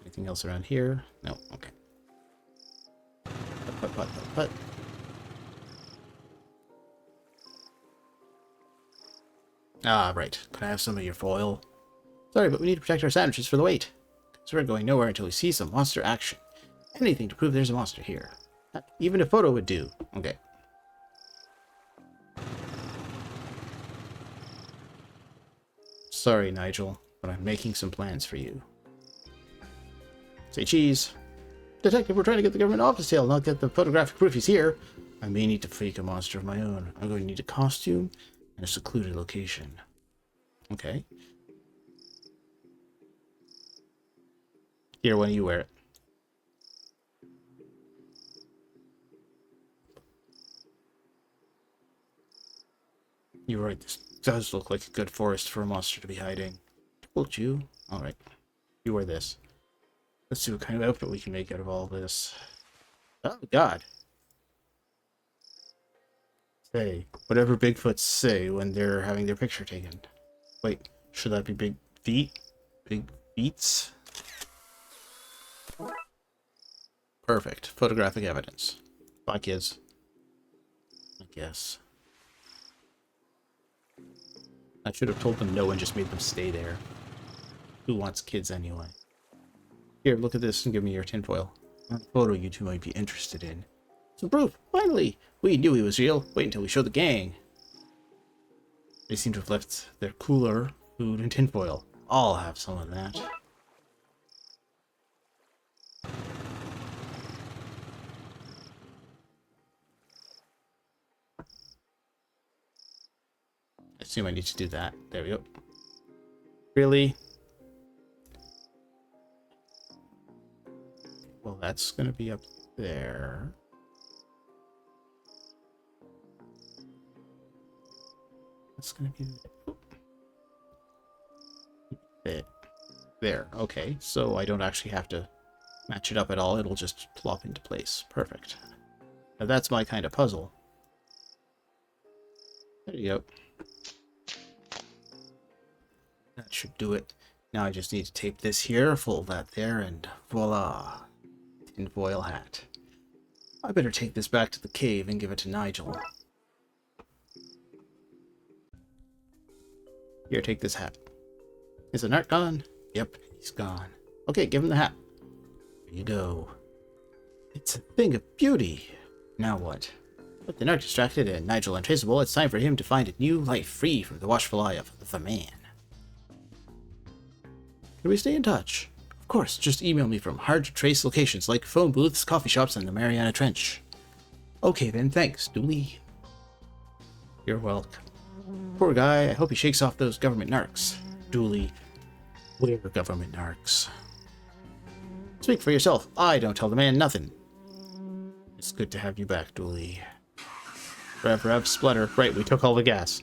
Anything else around here? No. Okay. But. Ah, right. Can I have some of your foil? Sorry, but we need to protect our sandwiches for the wait. So we're going nowhere until we see some monster action. Anything to prove there's a monster here. Even a photo would do. Okay. Sorry, Nigel, but I'm making some plans for you. Say cheese. Detective, we're trying to get the government off his tail, not get the photographic proof he's here. I may need to fake a monster of my own. I'm going to need a costume and a secluded location. Okay. Here, why don't you wear it? You're right, this does look like a good forest for a monster to be hiding. Told you. Alright. You wear this. Let's see what kind of outfit we can make out of all this. Oh, God. Say, whatever Bigfoots say when they're having their picture taken. Wait, should that be big feet? Big feets? Perfect. Photographic evidence. Bye, kids. I guess. I should have told them no and just made them stay there. Who wants kids anyway? Here, look at this and give me your tinfoil. A photo you two might be interested in. Some proof! Finally! We knew he was real. Wait until we show the gang. They seem to have left their cooler, food, and tinfoil. I'll have some of that. I assume I need to do that. There we go. Really? Well, that's going to be up there. That's going to be there. Okay, so I don't actually have to match it up at all. It'll just plop into place. Perfect. Now that's my kind of puzzle. There you go. That should do it. Now I just need to tape this here, fold that there, and voila. Tinfoil hat. I better take this back to the cave and give it to Nigel. Here, take this hat. Is the nut gone? Yep, he's gone. Okay, give him the hat. Here you go. It's a thing of beauty. Now what? With the nut distracted and Nigel untraceable, it's time for him to find a new life free from the watchful eye of the man. Can we stay in touch? Of course, just email me from hard-to-trace locations like phone booths, coffee shops, and the Mariana Trench. Okay then, thanks, Dooley. You're welcome. Poor guy, I hope he shakes off those government narcs. Dooley, we're government narcs. Speak for yourself. I don't tell the man nothing. It's good to have you back, Dooley. Rev, splutter. Right, we took all the gas.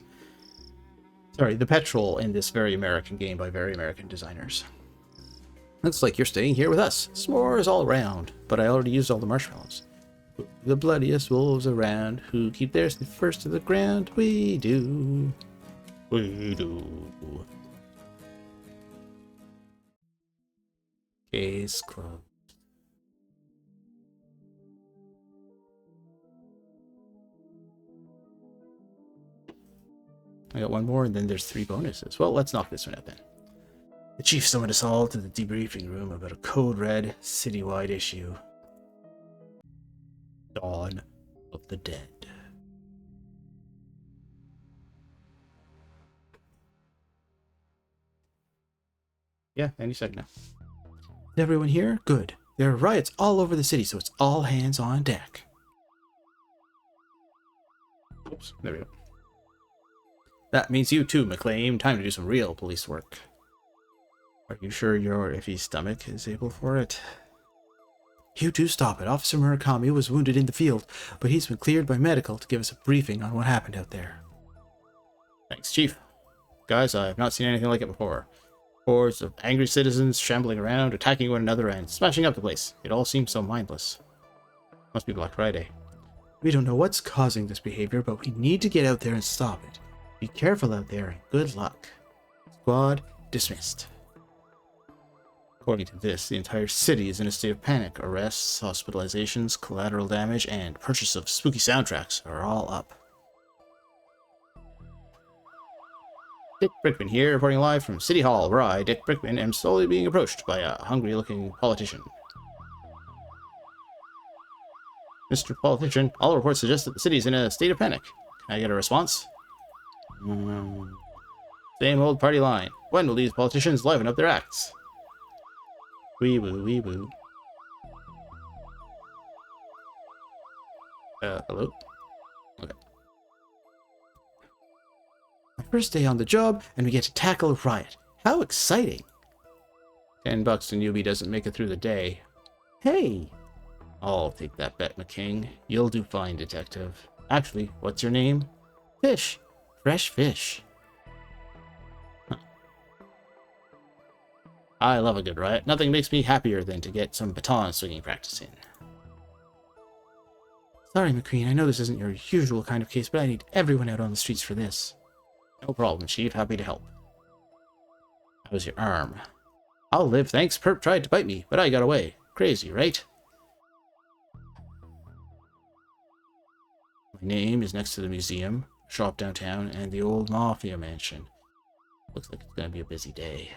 Sorry, the petrol in this very American game by very American designers. Looks like you're staying here with us. S'mores all around, but I already used all the marshmallows. The bloodiest wolves around, who keep theirs first to the ground. We do. We do. Case closed. I got one more, and then there's 3 bonuses. Well, let's knock this one out then. The chief summoned us all to the debriefing room about a code red citywide issue. Dawn of the Dead. Yeah, any second now. Is everyone here? Good. There are riots all over the city, so it's all hands on deck. Oops, there we go. That means you too, McLean. Time to do some real police work. Are you sure your iffy stomach is able for it? You do stop it. Officer Murakami was wounded in the field, but he's been cleared by medical to give us a briefing on what happened out there. Thanks, Chief. Guys, I have not seen anything like it before. Hordes of angry citizens shambling around, attacking one another, and smashing up the place. It all seems so mindless. Must be Black Friday. We don't know what's causing this behavior, but we need to get out there and stop it. Be careful out there, and good luck. Squad dismissed. According to this, the entire city is in a state of panic. Arrests, hospitalizations, collateral damage, and purchase of spooky soundtracks are all up. Dick Brickman here, reporting live from City Hall, where I, Dick Brickman, am slowly being approached by a hungry-looking politician. Mr. Politician, all reports suggest that the city is in a state of panic. Can I get a response? Same old party line. When will these politicians liven up their acts? Wee woo, wee woo. Hello? Okay. My first day on the job, and we get to tackle a riot. How exciting! $10 to newbie doesn't make it through the day. Hey! I'll take that bet, McKing. You'll do fine, detective. Actually, what's your name? Fish. Fresh fish. Huh. I love a good riot. Nothing makes me happier than to get some baton swinging practice in. Sorry, McQueen, I know this isn't your usual kind of case, but I need everyone out on the streets for this. No problem, Chief. Happy to help. How's your arm? I'll live, thanks. Perp tried to bite me, but I got away. Crazy, right? My name is next to the museum, shop downtown, and the old Mafia mansion. Looks like it's gonna be a busy day.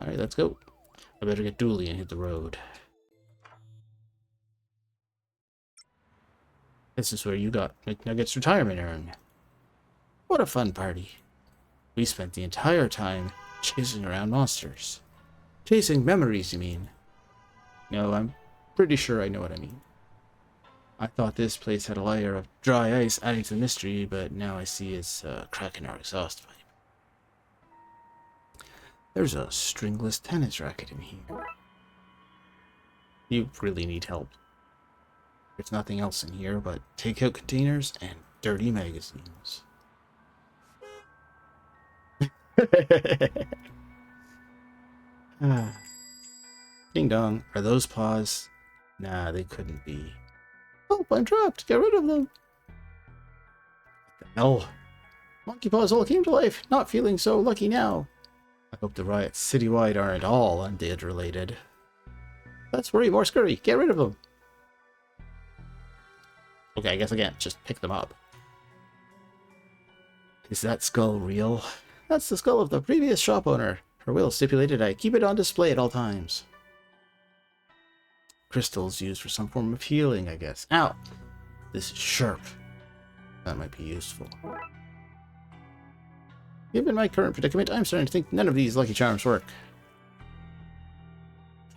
Alright, let's go. I better get Dooley and hit the road. This is where you got McNugget's retirement urn. What a fun party. We spent the entire time chasing around monsters. Chasing memories, you mean? No, I'm pretty sure I know what I mean. I thought this place had a layer of dry ice adding to the mystery, but now I see it's a crack in our exhaust pipe. There's a stringless tennis racket in here. You really need help. There's nothing else in here but takeout containers and dirty magazines. Ding dong. Are those paws? Nah, they couldn't be. Oh, I'm trapped. Get rid of them. What the hell? Monkey paws all came to life. Not feeling so lucky now. I hope the riots citywide aren't all undead related. Let's worry more scurry. Get rid of them. Okay, I guess I can't just pick them up. Is that skull real? That's the skull of the previous shop owner. Her will stipulated I keep it on display at all times. Crystals used for some form of healing, I guess. Ow! This is sharp. That might be useful. Given my current predicament, I'm starting to think none of these lucky charms work.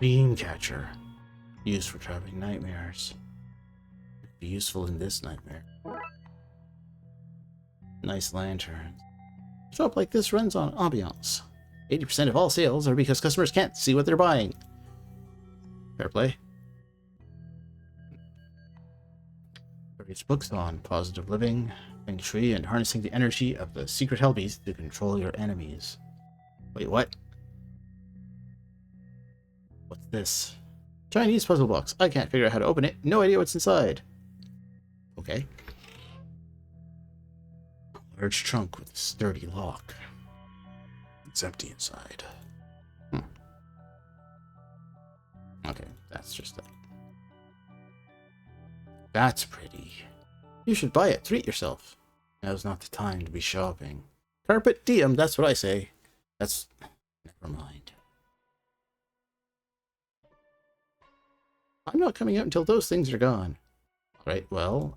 Dreamcatcher. Used for traveling nightmares. Could be useful in this nightmare. Nice lanterns. A shop like this runs on ambiance. 80% of all sales are because customers can't see what they're buying. Fair play. Various books on positive living, feng shui, and harnessing the energy of the secret hellbeast to control your enemies. Wait, what? What's this? Chinese puzzle box. I can't figure out how to open it. No idea what's inside. Okay. Large trunk with a sturdy lock. It's empty inside. Okay, that's just that. That's pretty. You should buy it. Treat yourself. Now's not the time to be shopping. Carpet diem, that's what I say. That's... Never mind. I'm not coming out until those things are gone. Alright, well,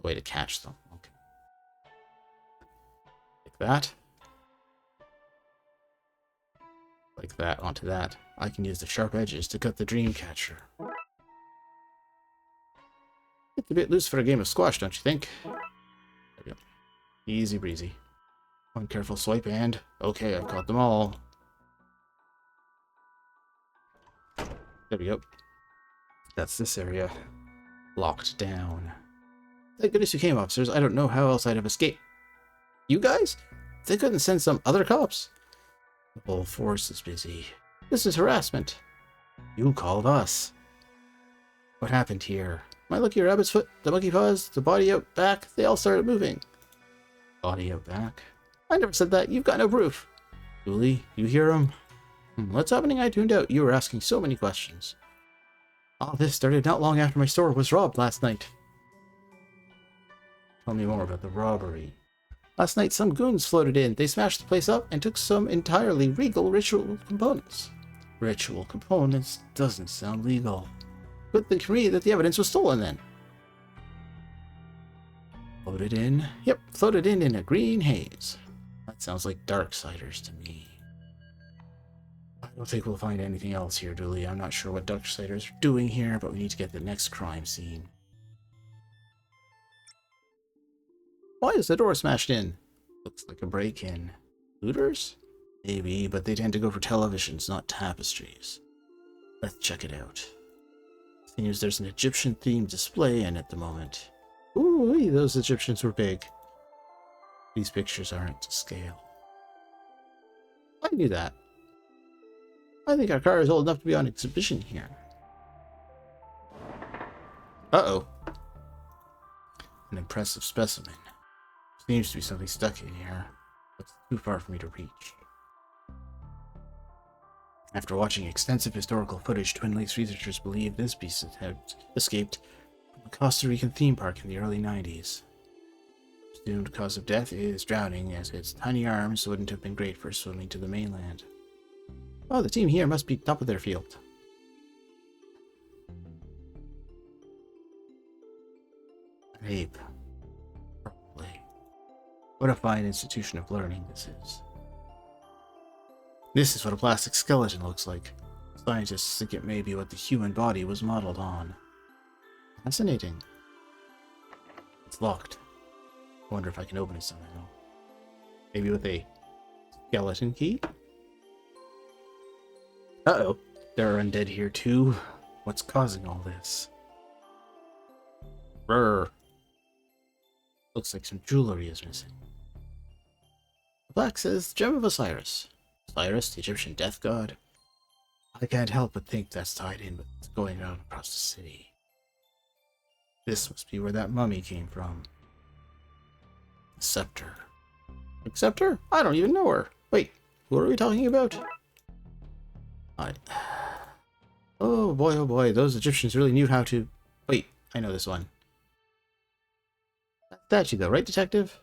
way to catch them. Okay. Like that. Like that onto that. I can use the sharp edges to cut the dream catcher. It's a bit loose for a game of squash, don't you think? There we go. Easy breezy. One careful swipe and... Okay, I've caught them all. There we go. That's this area. Locked down. Thank goodness you came, officers. I don't know how else I'd have escaped. You guys? They couldn't send some other cops? The whole force is busy. This is harassment. You called us. What happened here? My lucky rabbit's foot, the monkey paws, the body out back, they all started moving. Body out back? I never said that. You've got no proof. Julie, you hear him? What's happening? I tuned out. You were asking so many questions. All this started not long after my store was robbed last night. Tell me more about the robbery. Last night, some goons floated in. They smashed the place up and took some entirely legal ritual components. Ritual components doesn't sound legal. Good thing for me that the evidence was stolen then. Floated in? Yep, floated in a green haze. That sounds like Darksiders to me. I don't think we'll find anything else here, Dooley. I'm not sure what Darksiders are doing here, but we need to get to the next crime scene. Why is the door smashed in? Looks like a break-in. Looters? Maybe, but they tend to go for televisions, not tapestries. Let's check it out. Seems there's an Egyptian-themed display in at the moment. Ooh, those Egyptians were big. These pictures aren't to scale. I knew that. I think our car is old enough to be on exhibition here. Uh-oh. An impressive specimen. Seems to be something stuck in here. Looks too far for me to reach. After watching extensive historical footage, Twin Lakes researchers believe this beast had escaped from a Costa Rican theme park in the early 90s. Presumed cause of death is drowning, as its tiny arms wouldn't have been great for swimming to the mainland. Oh, the team here must be top of their field. An ape. Probably. What a fine institution of learning this is. This is what a plastic skeleton looks like. Scientists think it may be what the human body was modeled on. Fascinating. It's locked. I wonder if I can open it somehow. Maybe with a skeleton key? Uh-oh. There are undead here too. What's causing all this? Brr. Looks like some jewelry is missing. The plaque says Gem of Osiris. Osiris, the Egyptian death god? I can't help but think that's tied in with what's going on across the city. This must be where that mummy came from. The scepter. Accept her? I don't even know her. Wait, who are we talking about? I... Oh boy, those Egyptians really knew how to... Wait, I know this one. That you go, right, detective?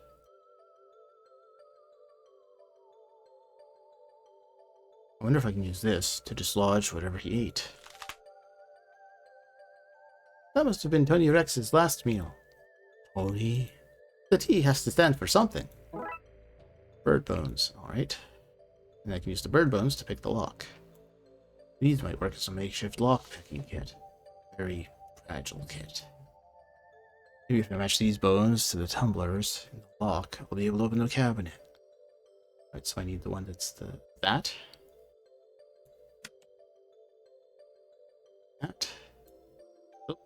I wonder if I can use this to dislodge whatever he ate. That must have been Tony Rex's last meal. Tony? The T has to stand for something. Bird bones, alright. And I can use the bird bones to pick the lock. These might work as a makeshift lock-picking kit. Very fragile kit. Maybe if I match these bones to the tumblers in the lock, I'll be able to open the cabinet. Right, so I need the one that's that. That. Oh.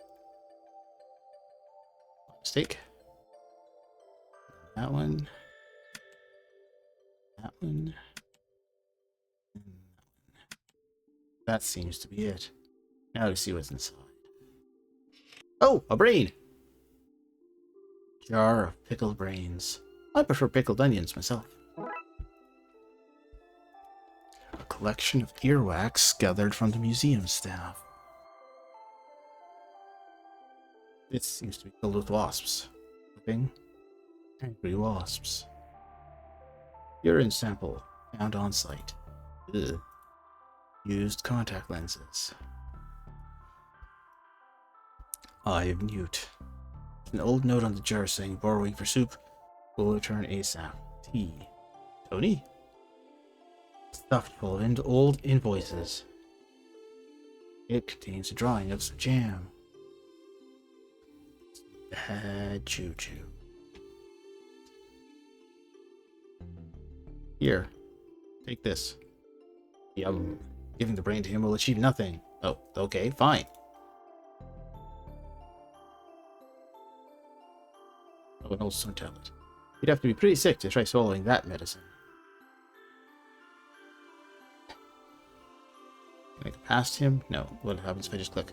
Mistake. That one. That one. And that one. That seems to be it. Now to see what's inside. Oh, a brain! Jar of pickled brains. I prefer pickled onions myself. A collection of earwax gathered from the museum staff. It seems to be filled with wasps. Whipping. Angry wasps. Urine sample found on site. Ugh. Used contact lenses. Eye of Newt. An old note on the jar saying borrowing for soup will return ASAP. T. Tony? Stuffed full of old invoices. It contains a drawing of some jam. Bad juju. Here. Take this. Yum. Giving the brain to him will achieve nothing. Oh, okay, fine. Oh, an old stone tablet. You'd have to be pretty sick to try swallowing that medicine. Can I go past him? No. What happens if I just click?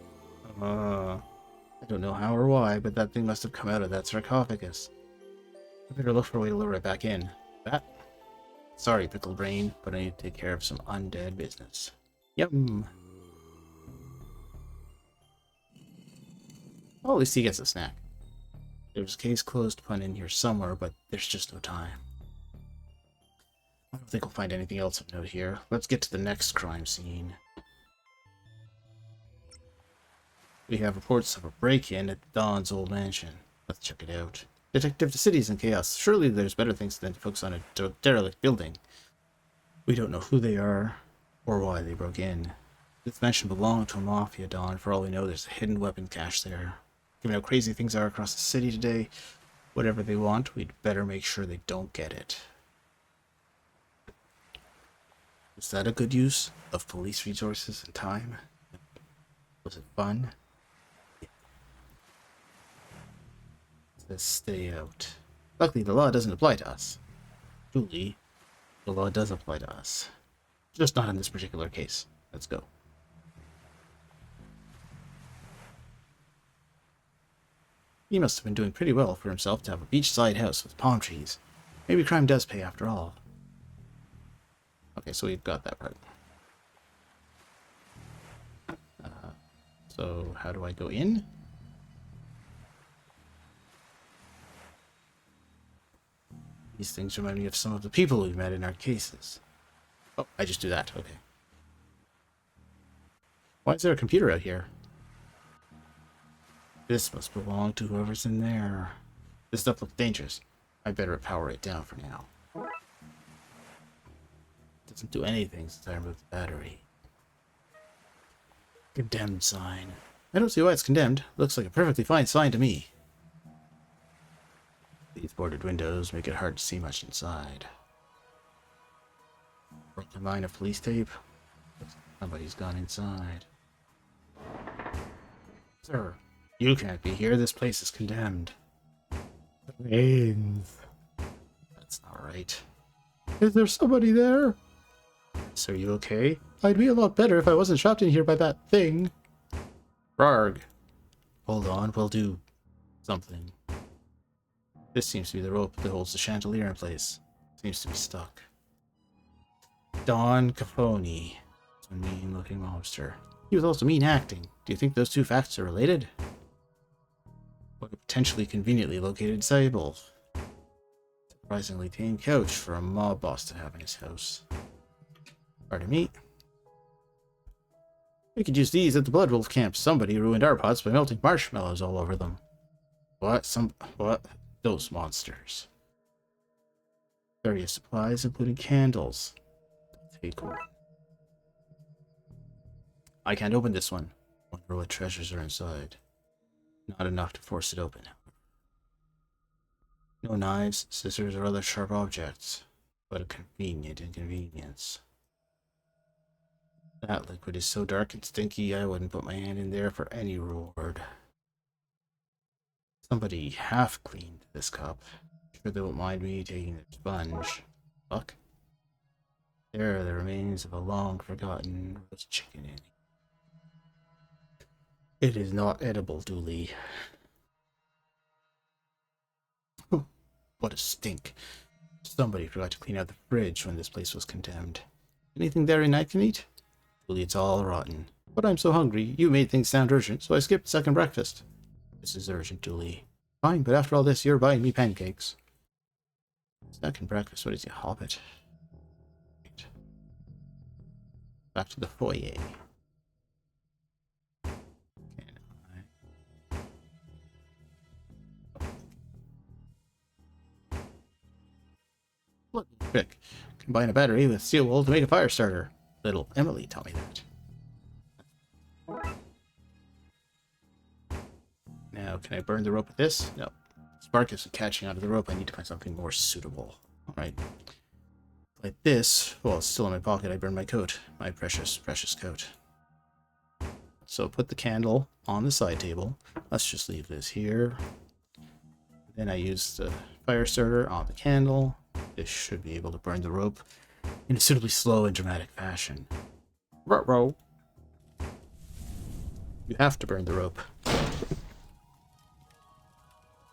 I don't know how or why, but that thing must have come out of that sarcophagus. I better look for a way to lure it back in. That? Sorry, Pickle Brain, but I need to take care of some undead business. Yum. Oh, at least he gets a snack. There's a case closed pun in here somewhere, but there's just no time. I don't think we'll find anything else of note here. Let's get to the next crime scene. We have reports of a break-in at Don's old mansion. Let's check it out. Detective, the city's in chaos. Surely there's better things than to focus on a derelict building. We don't know who they are, or why they broke in. This mansion belonged to a mafia don. For all we know, there's a hidden weapon cache there. Given how crazy things are across the city today, whatever they want, we'd better make sure they don't get it. Is that a good use of police resources and time? Was it fun? Let's stay out. Luckily, the law doesn't apply to us. Truly, the law does apply to us. Just not in this particular case. Let's go. He must have been doing pretty well for himself to have a beachside house with palm trees. Maybe crime does pay after all. Okay, so we've got that part. So how do I go in? These things remind me of some of the people we've met in our cases. Oh, I just do that. Okay. Why is there a computer out here? This must belong to whoever's in there. This stuff looks dangerous. I better power it down for now. It doesn't do anything since I removed the battery. Condemned sign. I don't see why it's condemned. Looks like a perfectly fine sign to me. These boarded windows make it hard to see much inside. Broken line of police tape. Somebody's gone inside. Sir, you can't be here. This place is condemned. Brains. That's not right. Is there somebody there? Sir, you okay? I'd be a lot better if I wasn't trapped in here by that thing. Rarg. Hold on, we'll do something. This seems to be the rope that holds the chandelier in place. Seems to be stuck. Don Capone. A mean-looking monster. He was also mean-acting. Do you think those two facts are related? What a potentially conveniently located stable. Surprisingly tame couch for a mob boss to have in his house. Pardon me. We could use these at the Blood Wolf camp. Somebody ruined our pots by melting marshmallows all over them. What? Those monsters. Various supplies, including candles. Take one. I can't open this one. Wonder what treasures are inside. Not enough to force it open. No knives, scissors, or other sharp objects, but a convenient inconvenience. That liquid is so dark and stinky, I wouldn't put my hand in there for any reward. Somebody half-cleaned this cup. Sure they won't mind me taking the sponge. Fuck. There are the remains of a long-forgotten roast chicken in. It is not edible, Dooley. What a stink. Somebody forgot to clean out the fridge when this place was condemned. Anything there I can eat? Dooley, it's all rotten. But I'm so hungry. You made things sound urgent, so I skipped second breakfast. This is urgent, Dooley. Fine, but after all this, you're buying me pancakes. Second breakfast, what is your hobbit? Right. Back to the foyer. Look, trick. Combine a battery with steel wool to make a fire starter. Little Emily taught me that. Now, can I burn the rope with this? No. Spark isn't catching out of the rope. I need to find something more suitable. Alright. Like this. Well, it's still in my pocket. I burned my coat. My precious, precious coat. So put the candle on the side table. Let's just leave this here. Then I use the fire starter on the candle. This should be able to burn the rope in a suitably slow and dramatic fashion. Ruh-roh. You have to burn the rope.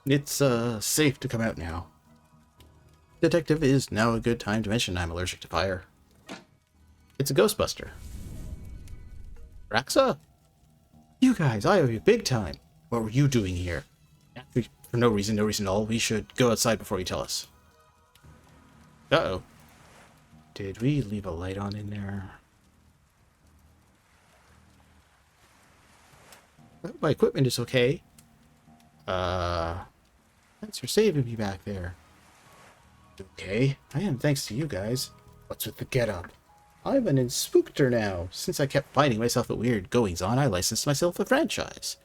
It's safe to come out now. Detective, is now a good time to mention I'm allergic to fire. It's a Ghostbuster. Raxa? You guys, I owe you big time. What were you doing here? For no reason at all. We should go outside before you tell us. Uh-oh. Did we leave a light on in there? I hope my equipment is okay. Thanks for saving me back there. Okay, I am thanks to you guys. What's with the get-up? I'm an inspector now. Since I kept finding myself at weird goings-on, I licensed myself a franchise.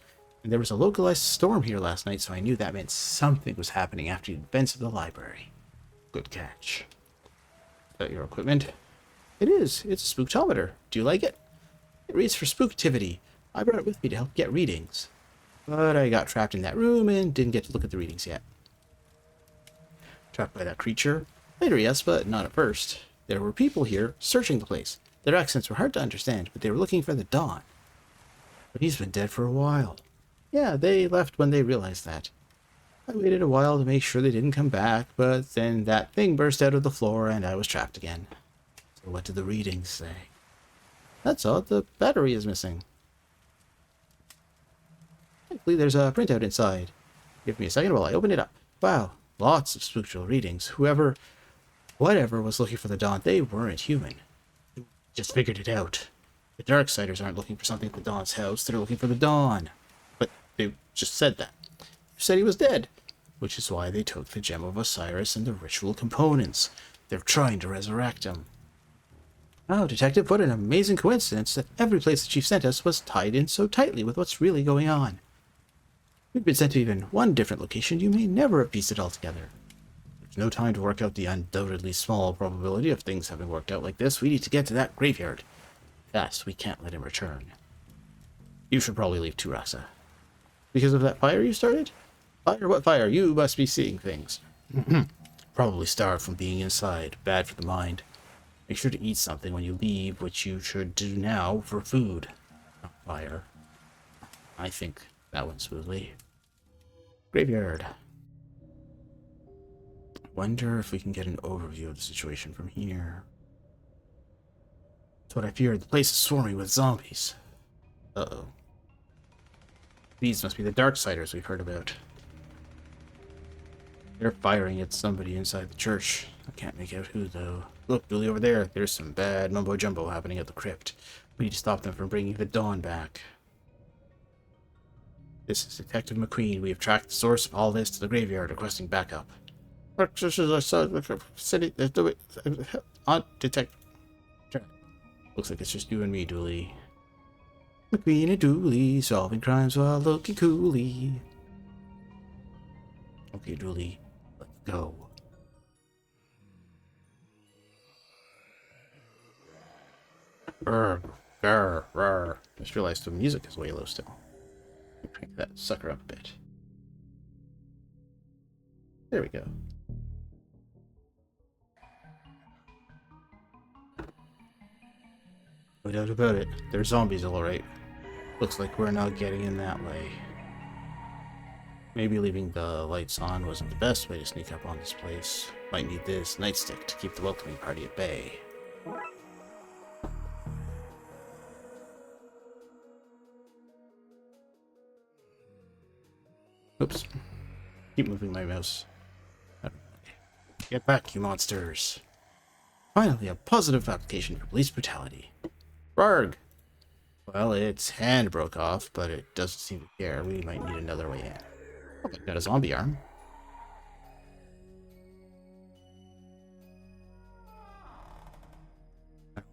And there was a localized storm here last night, so I knew that meant something was happening after the events of the library. Good catch. Is that your equipment? It is. It's a spooktometer. Do you like it? It reads for spooktivity. I brought it with me to help get readings. But I got trapped in that room and didn't get to look at the readings yet. Trapped by that creature? Later, yes, but not at first. There were people here searching the place. Their accents were hard to understand, but they were looking for the Dawn. But he's been dead for a while. Yeah, they left when they realized that. I waited a while to make sure they didn't come back, but then that thing burst out of the floor and I was trapped again. So what did the readings say? That's odd, the battery is missing. Thankfully, there's a printout inside. Give me a second while I open it up. Wow, lots of spiritual readings. Whatever was looking for the Dawn, they weren't human. Just figured it out. The Darksiders aren't looking for something at the Dawn's house, they're looking for the Dawn. But they just said that. They said he was dead. Which is why they took the Gem of Osiris and the ritual components. They're trying to resurrect him. Oh, Detective, what an amazing coincidence that every place the Chief sent us was tied in so tightly with what's really going on. We've been sent to even one different location, you may never have pieced it all together. There's no time to work out the undoubtedly small probability of things having worked out like this. We need to get to that graveyard. Fast, we can't let him return. You should probably leave too, Rasa. Because of that fire you started? Fire? What fire? You must be seeing things. Probably starved from being inside. Bad for the mind. Make sure to eat something when you leave, which you should do now for food. Not fire. I think that went smoothly. Graveyard. wonder if we can get an overview of the situation from here. That's what I feared. The place is swarming with zombies. Uh-oh. These must be the Darksiders we've heard about. They're firing at somebody inside the church. I can't make out who, though. Look, Billy, over there. There's some bad mumbo-jumbo happening at the crypt. We need to stop them from bringing the dawn back. This is Detective McQueen. We have tracked the source of all this to the graveyard, requesting backup. City. Detective. Looks like it's just you and me, Dooley. McQueen and Dooley, solving crimes while looking coolly. Okay, Dooley, let's go. I just realized the music is way low still. Crank that sucker up a bit. There we go. No doubt about it. They're zombies, alright. Looks like we're not getting in that way. Maybe leaving the lights on wasn't the best way to sneak up on this place. Might need this nightstick to keep the welcoming party at bay. Oops. Keep moving my mouse. Get back, you monsters. Finally, a positive application for police brutality. Barg! Well, its hand broke off, but it doesn't seem to care. We might need another way in. Oh, I've got a zombie arm.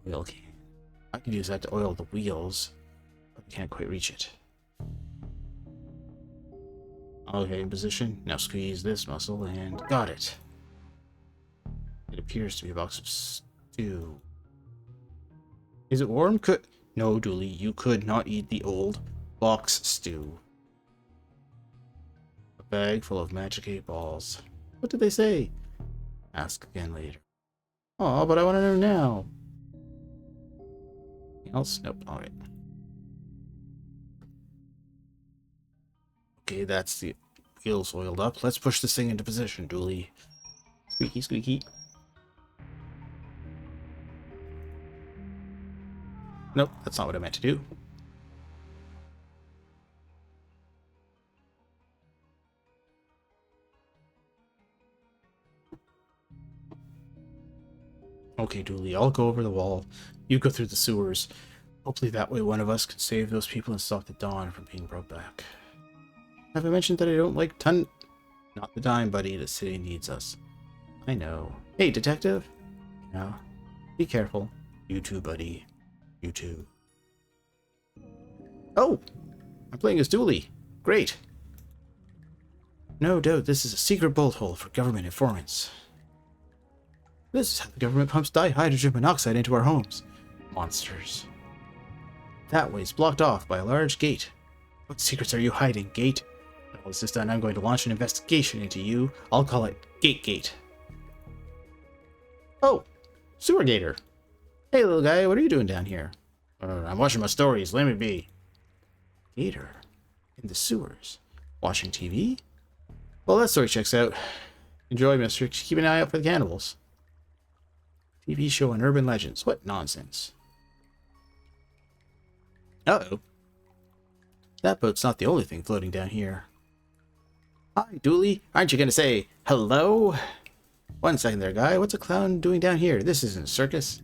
Oil can. I could use that to oil the wheels, but I can't quite reach it. Okay, in position. Now squeeze this muscle and got it. It appears to be a box of stew. Is it warm? No, Dooley, you could not eat the old box stew. A bag full of magic 8 balls. What did they say? Ask again later. Oh, but I want to know now. Anything else? Nope. Alright. Okay, that's the wheels oiled up. Let's push this thing into position, Dooley. Squeaky, squeaky. Nope, that's not what I meant to do. Okay, Dooley, I'll go over the wall. You go through the sewers. Hopefully that way one of us can save those people and stop the dawn from being brought back. Have I mentioned that I don't like Not the dime, buddy. The city needs us. I know. Hey, detective. Yeah. Be careful. You too, buddy. You too. Oh! I'm playing as Dooley. Great. No doubt this is a secret bolt hole for government informants. This is how the government pumps dihydrogen monoxide into our homes. Monsters. That way's blocked off by a large gate. What secrets are you hiding, Gate? When all this is done, I'm going to launch an investigation into you. I'll call it Gate. Oh! Sewer Gator. Hey, little guy, what are you doing down here? I'm watching my stories. Let me be. Gator? In the sewers? Watching TV? Well, that story checks out. Enjoy, mister. Keep an eye out for the cannibals. TV show on urban legends. What nonsense. Uh-oh. That boat's not the only thing floating down here. Hi, Dooley. Aren't you going to say hello? 1 second there, guy. What's a clown doing down here? This isn't a circus.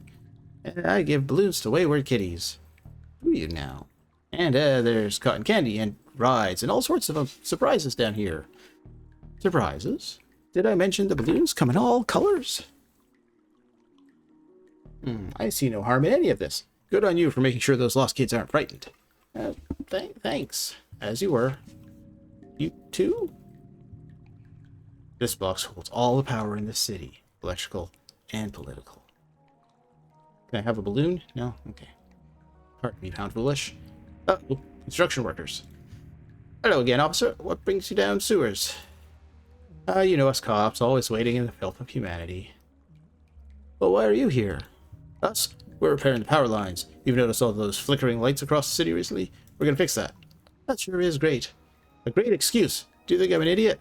And I give balloons to wayward kitties. Do you now? And there's cotton candy and rides and all sorts of surprises down here. Surprises? Did I mention the balloons come in all colors? I see no harm in any of this. Good on you for making sure those lost kids aren't frightened. Thanks. As you were. You too? This box holds all the power in the city. Electrical and political. Can I have a balloon? No? Okay. Pardon me, Pound Foolish. Uh-oh. Construction workers. Hello again, officer. What brings you down sewers? You know us cops, always waiting in the filth of humanity. Well, why are you here? Us? We're repairing the power lines. You've noticed all those flickering lights across the city recently? We're gonna fix that. That sure is great. A great excuse. Do you think I'm an idiot?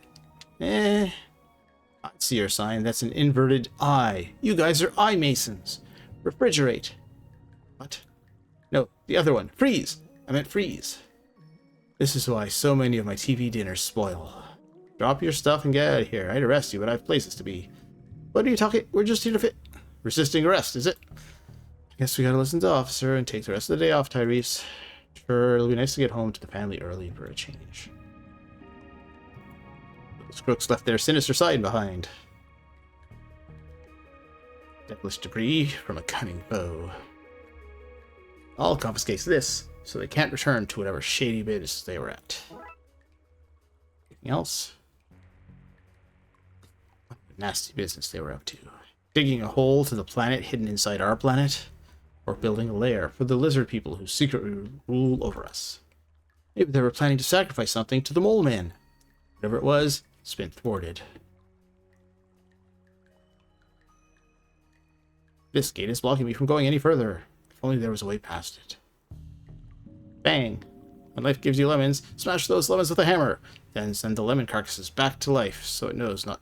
I see your sign. That's an inverted eye. You guys are eye masons. Refrigerate. What? No, the other one. Freeze. I meant freeze. This is why so many of my TV dinners spoil. Drop your stuff and get out of here. I'd arrest you, but I have places to be. What are you talking? We're just here to fit. Resisting arrest, is it? I guess we gotta listen to officer and take the rest of the day off, Tyrese. Sure, it'll be nice to get home to the family early for a change. Those crooks left their sinister side behind. Devilish debris from a cunning foe. I'll confiscate this, so they can't return to whatever shady business they were at. Anything else? What nasty business they were up to. Digging a hole to the planet hidden inside our planet? Or building a lair for the lizard people who secretly rule over us. Maybe they were planning to sacrifice something to the mole man. Whatever it was, it's been thwarted. This gate is blocking me from going any further. If only there was a way past it. Bang! When life gives you lemons, smash those lemons with a hammer. Then send the lemon carcasses back to life so it knows not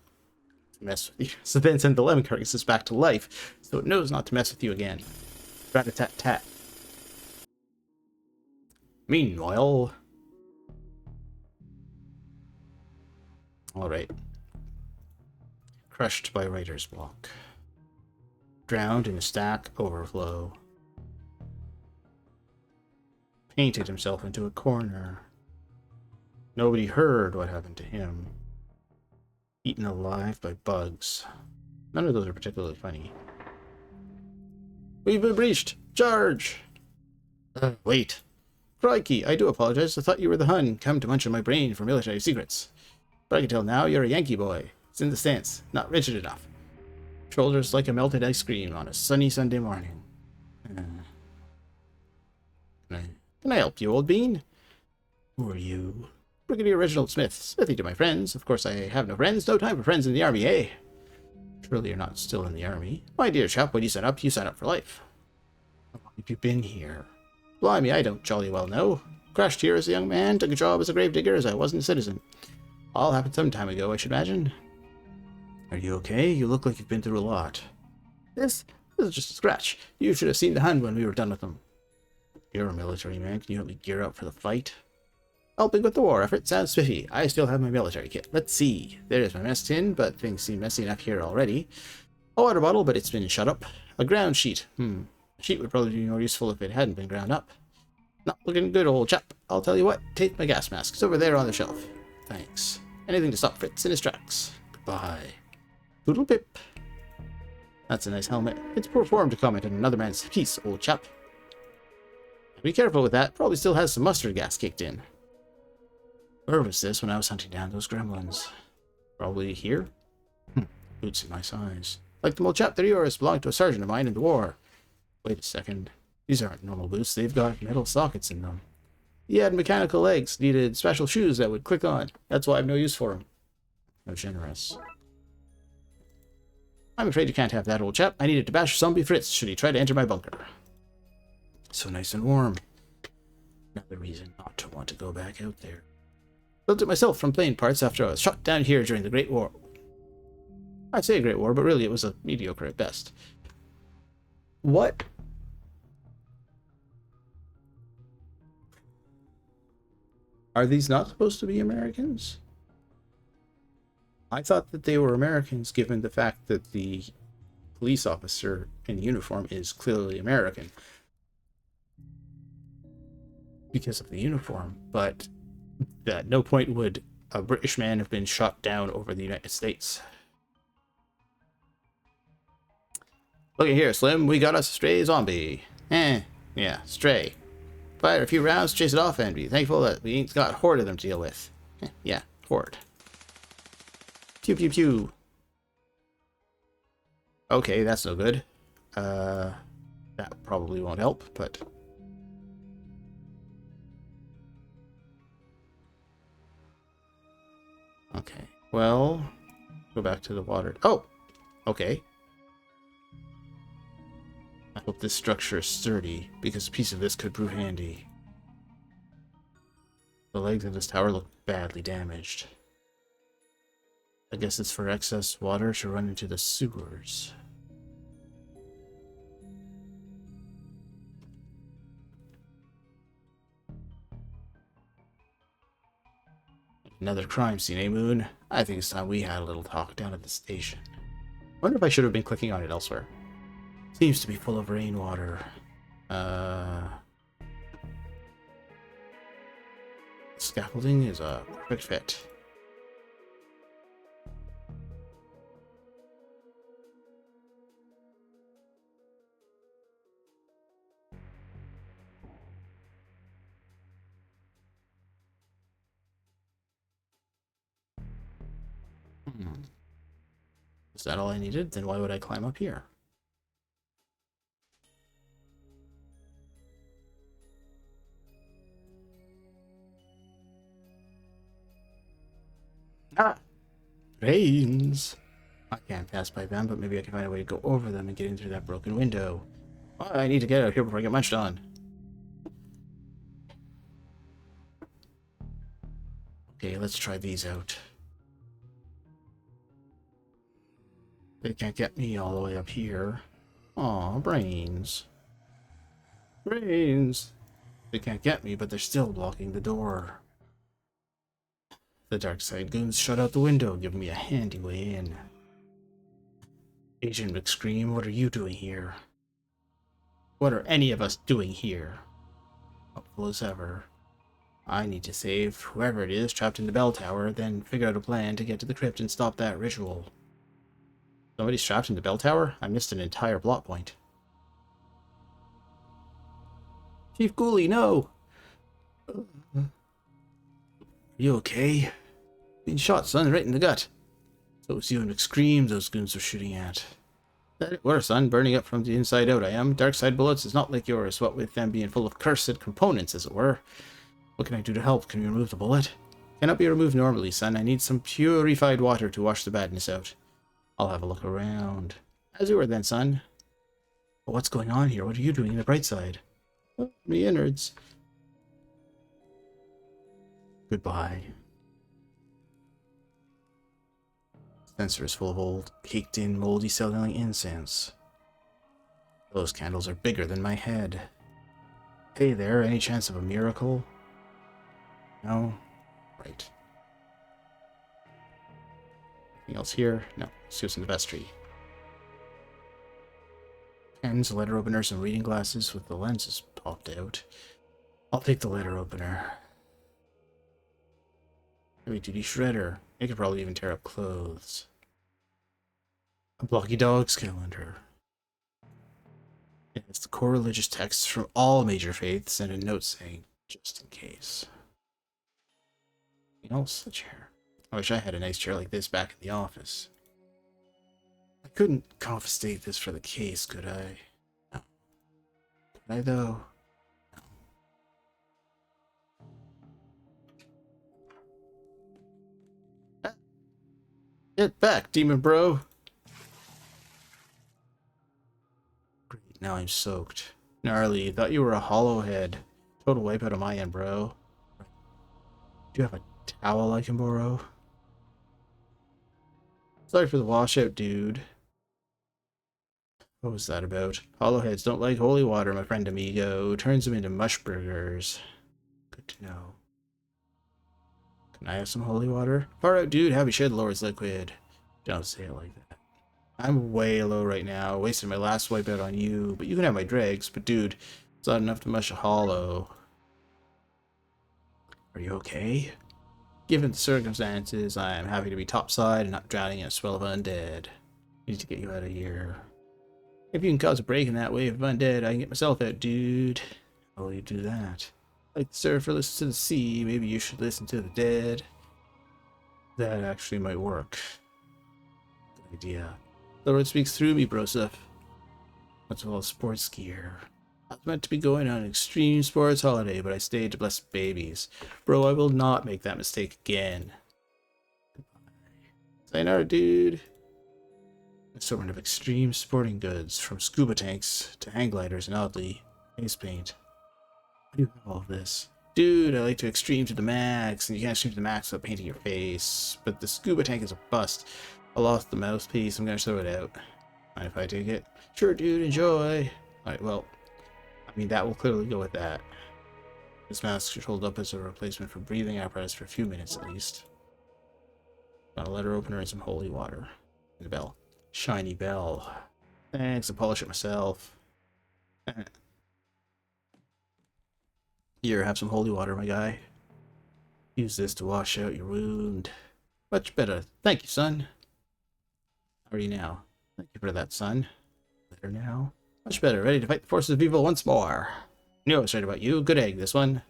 to mess with you. So then send the lemon carcasses back to life so it knows not to mess with you again. Rat-a-tat-tat. Meanwhile... Alright. Crushed by writer's block. Drowned in a stack overflow. Painted himself into a corner. Nobody heard what happened to him. Eaten alive by bugs. None of those are particularly funny. We've been breached! Charge! Wait. Crikey, I do apologize. I thought you were the Hun, come to munch on my brain for military secrets. But I can tell now you're a Yankee boy. It's in the stance, not rigid enough. Shoulders like a melted ice cream on a sunny Sunday morning. Can I help you, old bean? Who are you? Brigadier Reginald Smith. Smithy to my friends. Of course, I have no friends. No time for friends in the army, eh? Surely you're not still in the army. My dear chap, when you sign up for life. How long have you been here? Blimey, I don't jolly well know. Crashed here as a young man, took a job as a gravedigger as I wasn't a citizen. All happened some time ago, I should imagine. Are you okay? You look like you've been through a lot. This is just a scratch. You should have seen the Hun when we were done with them. You're a military man. Can you help me gear up for the fight? Helping with the war effort sounds spiffy. I still have my military kit. Let's see. There's my mess tin, but things seem messy enough here already. A water bottle, but it's been shut up. A ground sheet. A sheet would probably be more useful if it hadn't been ground up. Not looking good, old chap. I'll tell you what. Take my gas mask. It's over there on the shelf. Thanks. Anything to stop Fritz in his tracks. Goodbye. Poodle pip. That's a nice helmet. It's poor form to comment on another man's piece, old chap. Be careful with that. Probably still has some mustard gas kicked in. Where was this when I was hunting down those gremlins? Probably here? Boots in my size. Like the old chap, they're yours. Belonged to a sergeant of mine in the war. Wait a second. These aren't normal boots. They've got metal sockets in them. He had mechanical legs. Needed special shoes that would click on. That's why I have no use for them. How generous. I'm afraid you can't have that, old chap. I needed to bash zombie Fritz should he try to enter my bunker. So nice and warm. Another reason not to want to go back out there. Built it myself from plane parts after I was shot down here during the Great War. I say Great War, but really it was a mediocre at best. What? Are these not supposed to be Americans? I thought that they were Americans given the fact that the police officer in uniform is clearly American. Because of the uniform, but at no point would a British man have been shot down over the United States. Look at here, Slim. We got us a stray zombie. Yeah, stray. Fire a few rounds, chase it off, and be thankful that we ain't got a horde of them to deal with. Yeah, horde. Pew pew pew. Okay, that's no good. That probably won't help, but... Okay, well... Go back to the water. Oh! Okay. I hope this structure is sturdy, because a piece of this could prove handy. The legs of this tower look badly damaged. I guess it's for excess water to run into the sewers. Another crime scene, eh, Moon? I think it's time we had a little talk down at the station. Wonder if I should have been clicking on it elsewhere. Seems to be full of rainwater. Scaffolding is a perfect fit. Is that all I needed? Then why would I climb up here? Ah! Rains! I can't pass by them, but maybe I can find a way to go over them and get in through that broken window. Oh, I need to get out here before I get munched on. Okay, let's try these out. They can't get me all the way up here. Aw, brains. Brains! They can't get me, but they're still blocking the door. The Darkside goons shut out the window, giving me a handy way in. Agent McScream, what are you doing here? What are any of us doing here? Hopeful as ever. I need to save whoever it is trapped in the bell tower, then figure out a plan to get to the crypt and stop that ritual. Somebody's trapped in the bell tower? I missed an entire plot point. Chief Ghoulie, no! Are you okay? Being shot, son, right in the gut. So it was you and McScream those goons were shooting at. That it were, son, burning up from the inside out I am. Darkside bullets is not like yours, what with them being full of cursed components, as it were. What can I do to help? Can you remove the bullet? Cannot be removed normally, son. I need some purified water to wash the badness out. I'll have a look around. As you were then, son. But what's going on here? What are you doing in the bright side? Oh, me innards. Goodbye. Sensor is full of old, caked-in, moldy-smelling incense. Those candles are bigger than my head. Hey there, any chance of a miracle? No? Right. Anything else here? No. Let's go in the vestry. Pens, letter openers, and reading glasses with the lenses popped out. I'll take the letter opener. Heavy duty shredder. It could probably even tear up clothes. A blocky dog's calendar. It's the core religious texts from all major faiths and a note saying, just in case. Anything else? A chair. I wish I had a nice chair like this back in the office. I couldn't confiscate this for the case, could I? No. Could I, though? No. Get back, demon bro! Great, now I'm soaked. Gnarly, thought you were a hollow head. Total wipeout on my end, bro. Do you have a towel I can borrow? Sorry for the washout, dude. What was that about? Hollowheads don't like holy water, my friend amigo. Turns them into mush burgers. Good to know. Can I have some holy water? Far out, dude. Happy shed Lord's liquid. Don't say it like that. I'm way low right now. Wasted my last wipeout on you. But you can have my dregs. But dude, it's not enough to mush a hollow. Are you okay? Given the circumstances, I am happy to be topside and not drowning in a swell of undead. Need to get you out of here. If you can cause a break in that wave of undead, I can get myself out, dude. How will you do that? Like the surfer listens to the sea, maybe you should listen to the dead. That actually might work. Good idea. The Lord speaks through me, broseph. What's all sports gear? I was meant to be going on an extreme sports holiday, but I stayed to bless babies. Bro, I will not make that mistake again. Goodbye. Sayonara, dude. Assortment of extreme sporting goods, from scuba tanks to hang gliders and oddly, face paint. Why do you have all of this? Dude, I like to extreme to the max, and you can't extreme to the max without painting your face. But the scuba tank is a bust. I lost the mouthpiece. I'm gonna throw it out. Mind if I take it? Sure, dude. Enjoy. Alright, well, I mean, that will clearly go with that. This mask should hold up as a replacement for breathing apparatus for a few minutes at least. Got a letter opener and some holy water. And a bell. Shiny bell. Thanks, I'll polish it myself. Here, have some holy water, my guy. Use this to wash out your wound. Much better. Thank you, son. How are you now? Thank you for that, son. Better now? Much better. Ready to fight the forces of evil once more. Knew I was right about you. Good egg, this one.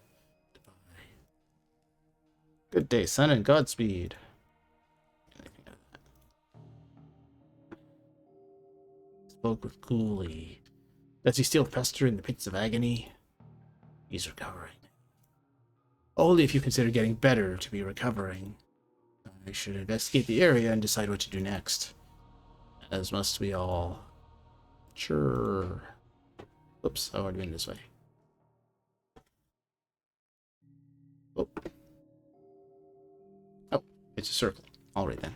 Good day, son, and Godspeed. Spoke with Cooley. Does he still fester in the pits of agony? He's recovering. Only if you consider getting better to be recovering. I should investigate the area and decide what to do next. As must we all. Sure. Oops, I already been this way. Oh. Oh, it's a circle. Alright then.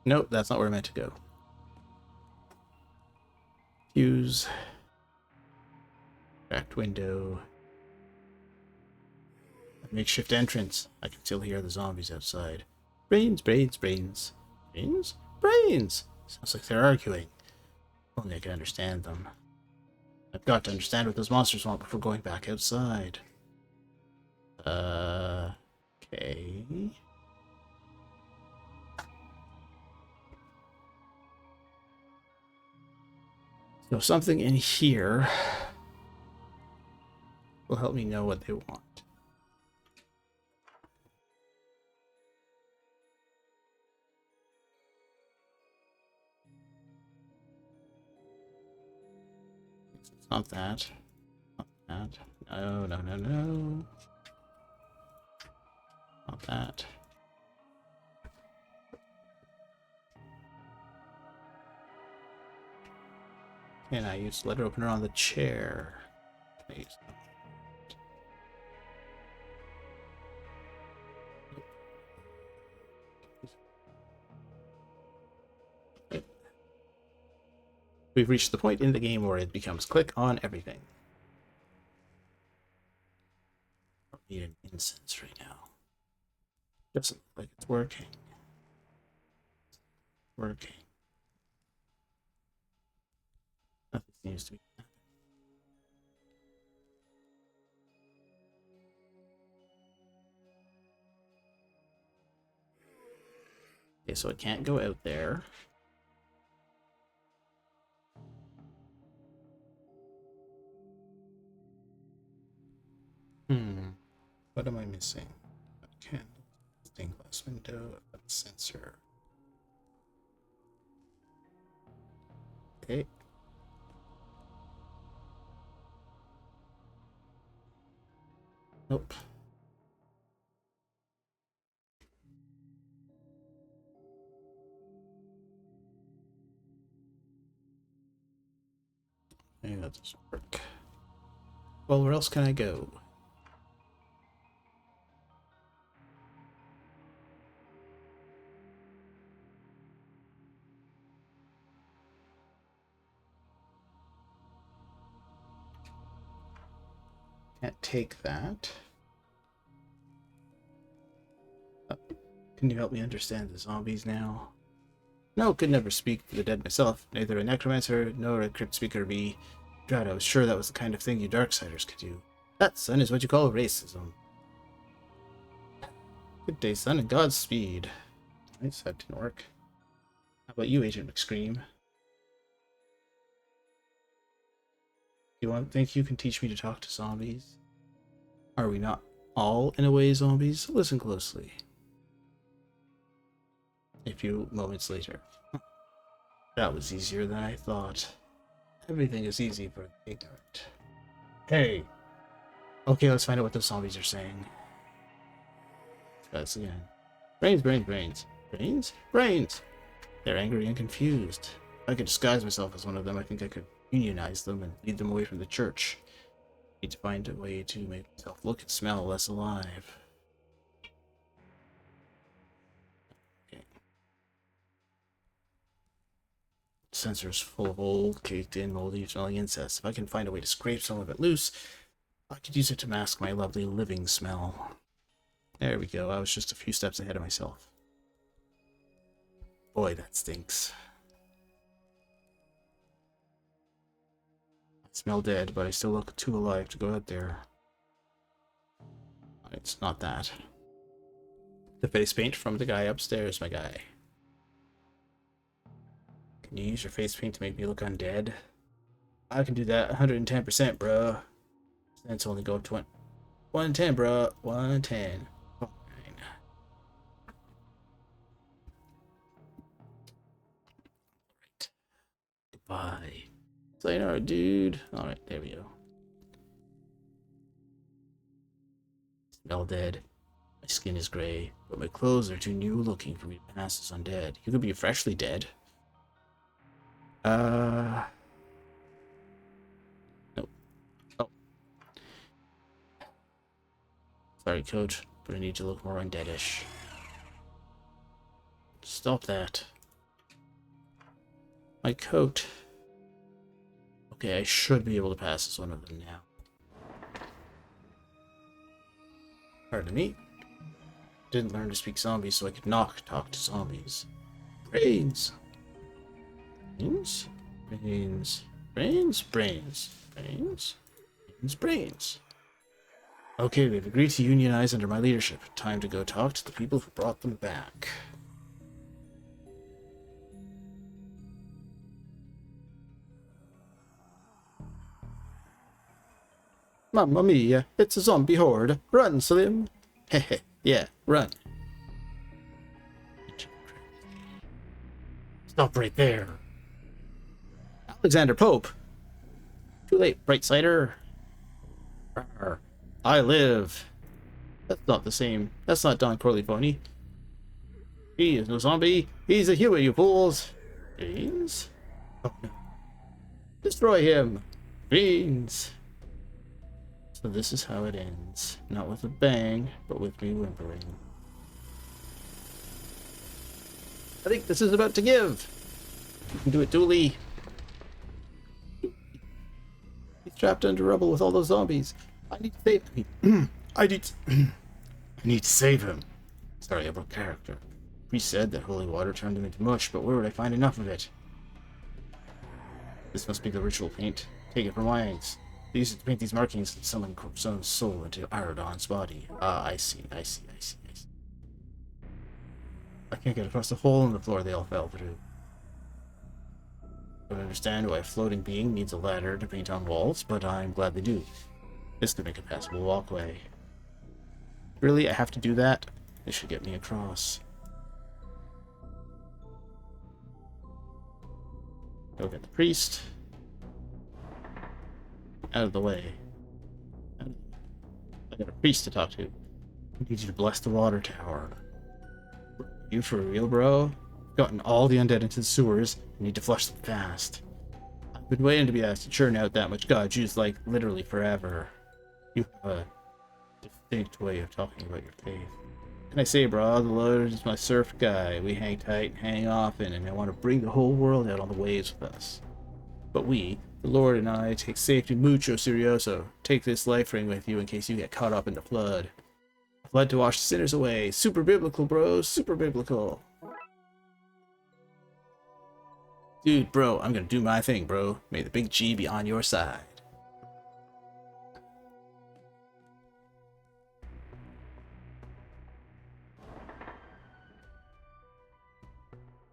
Nope, that's not where I meant to go. Fuse. Cracked window. A makeshift entrance. I can still hear the zombies outside. Brains, brains, brains. Brains? Brains! Sounds like they're arguing. Only I can understand them. I've got to understand what those monsters want before going back outside. Okay. So something in here will help me know what they want. It's not that. Not that. No, no, no, no. Not that. And I use letter opener on the chair. We've reached the point in the game where it becomes click on everything. I don't need an incense right now. Doesn't look like it's working. Working. Nothing seems to be happening. Okay, so it can't go out there. What am I missing? A candle, stained glass window, a sensor. Okay. Nope. Maybe that doesn't work. Well, where else can I go? Can't take that. Can you help me understand the zombies now? No, could never speak to the dead myself. Neither a necromancer nor a crypt speaker be. Drat, I was sure that was the kind of thing you Darksiders could do. That, son, is what you call racism. Good day, son, and Godspeed. Nice, that didn't work. How about you, Agent McScream? Think you can teach me to talk to zombies? Are we not all, in a way, zombies? Listen closely. A few moments later. That was easier than I thought. Everything is easy for the ignorant. Hey! Okay, let's find out what those zombies are saying. Let's again. Brains, brains, brains. Brains? Brains! They're angry and confused. If I could disguise myself as one of them, I think I could unionize them and lead them away from the church. Need to find a way to make myself look and smell less alive. Okay. Sensors full of old, caked in, moldy smelling insects. If I can find a way to scrape some of it loose, I could use it to mask my lovely living smell. There we go. I was just a few steps ahead of myself. Boy, that stinks. I smell dead, but I still look too alive to go out there. It's not that. The face paint from the guy upstairs, my guy. Can you use your face paint to make me look undead? I can do that 110%, bro. That's only go up to 110, bro. 110. Fine. Alright. Goodbye. Sayonara, dude. Alright, there we go. Smell dead. My skin is gray, but my clothes are too new looking for me to pass as undead. You could be freshly dead. Nope. Oh. Sorry, coach, but I need to look more undeadish. Stop that. My coat. Okay, I should be able to pass as one of them now. Pardon me. Didn't learn to speak zombie, so I could not talk to zombies. Brains. Brains? Brains. Brains? Brains. Brains? Brains? Brains. Okay, we've agreed to unionize under my leadership. Time to go talk to the people who brought them back. Mamma mia, it's a zombie horde. Run, Slim. Hehe, yeah, run. Stop right there. Alexander Pope. Too late, Brightsider. I live. That's not the same. That's not Don Corleone. He is no zombie. He's a human, you fools. Beans? Oh no. Destroy him. Beans. So this is how it ends. Not with a bang, but with me whimpering. I think this is about to give. You can do it, Dooley. He's trapped under rubble with all those zombies. I need to save him. I need to save him. Sorry, I broke character. We said that holy water turned him into mush, but where would I find enough of it? This must be the ritual paint. Take it from Wines. They used to paint these markings and summon someone's soul into Aradon's body. Ah, I see. I can't get across the hole in the floor they all fell through. I don't understand why a floating being needs a ladder to paint on walls, but I'm glad they do. This could make a passable walkway. Really? I have to do that? This should get me across. Go get the priest. Out of the way. I got a priest to talk to. I need you to bless the water tower. You for real, bro? Gotten all the undead into the sewers. I need to flush them fast. I've been waiting to be asked to churn out that much god juice, like, literally forever. You have a distinct way of talking about your faith. What can I say, bro? The Lord is my surf guy. We hang tight and hang often, and I want to bring the whole world out on the waves with us. But we, the Lord and I, take safety mucho serioso. Take this life ring with you in case you get caught up in the flood. Flood to wash sinners away. Super biblical, bros. Super biblical. Dude, bro, I'm gonna do my thing, bro. May the big G be on your side.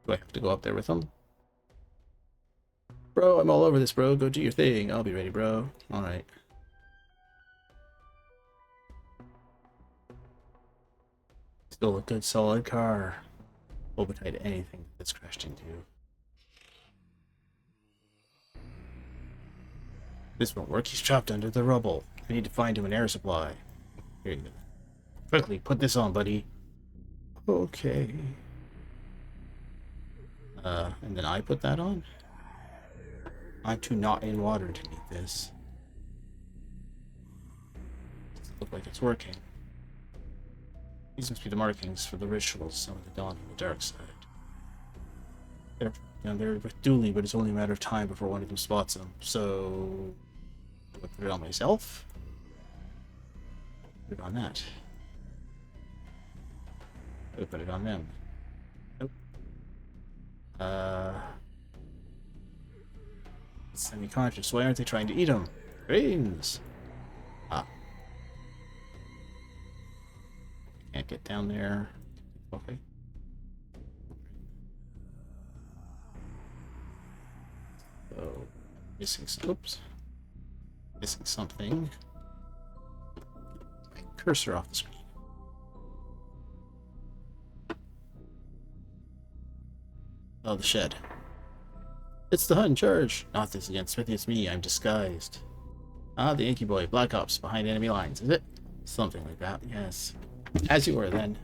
Do I have to go up there with him? Bro, I'm all over this, bro. Go do your thing. I'll be ready, bro. Alright. Still a good, solid car. Hold tight to anything that's crashed into. This won't work. He's trapped under the rubble. I need to find him an air supply. Here you go. Quickly, put this on, buddy. Okay. And then I put that on? I'm too not in water to need this. look like it's working. These must be the markings for the rituals, some of the dawn of the dark side. They're down there with Dooley, but it's only a matter of time before one of them spots them. So, do I put it on myself? Put it on that. I put it on them. Nope. Semi-conscious. Why aren't they trying to eat them? Brains. Ah. Can't get down there. Okay. So, missing some. Oops. Missing something. My cursor off the screen. Oh, the shed. It's the Hun charge. Not this against Smithy, it's me. I'm disguised. Ah, the Yankee boy. Black Ops behind enemy lines, is it? Something like that, yes. As you were then.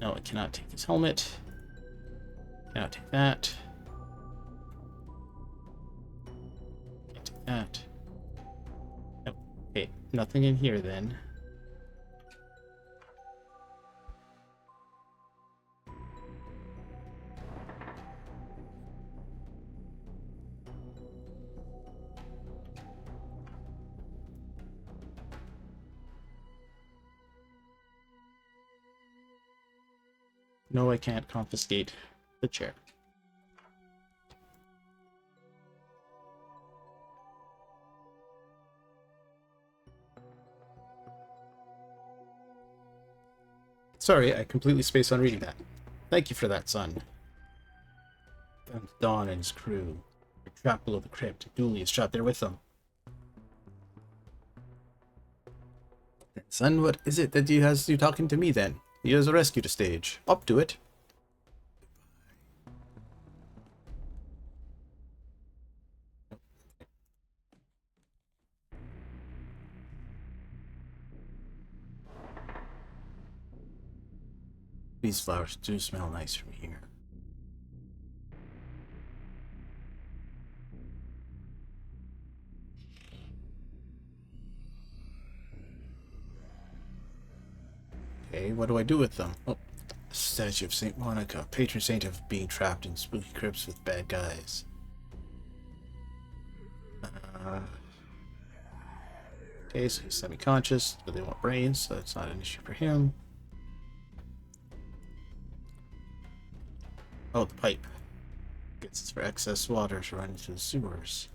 No, I cannot take his helmet. Cannot take that. Can't take that. Nope. Okay, nothing in here then. No, I can't confiscate the chair. Sorry, I completely spaced on reading that. Thank you for that, son. Found Don and his crew. They're trapped below the crypt. Dooley is trapped there with them. Son, what is it that you talking to me then? He has a rescue to stage. Up to it. These flowers do smell nice from here. Okay, what do I do with them? Oh, the statue of Saint Monica, patron saint of being trapped in spooky crypts with bad guys. Okay, so he's semi-conscious, but they want brains, so it's not an issue for him. Oh, the pipe. Gets us for excess water to run into the sewers.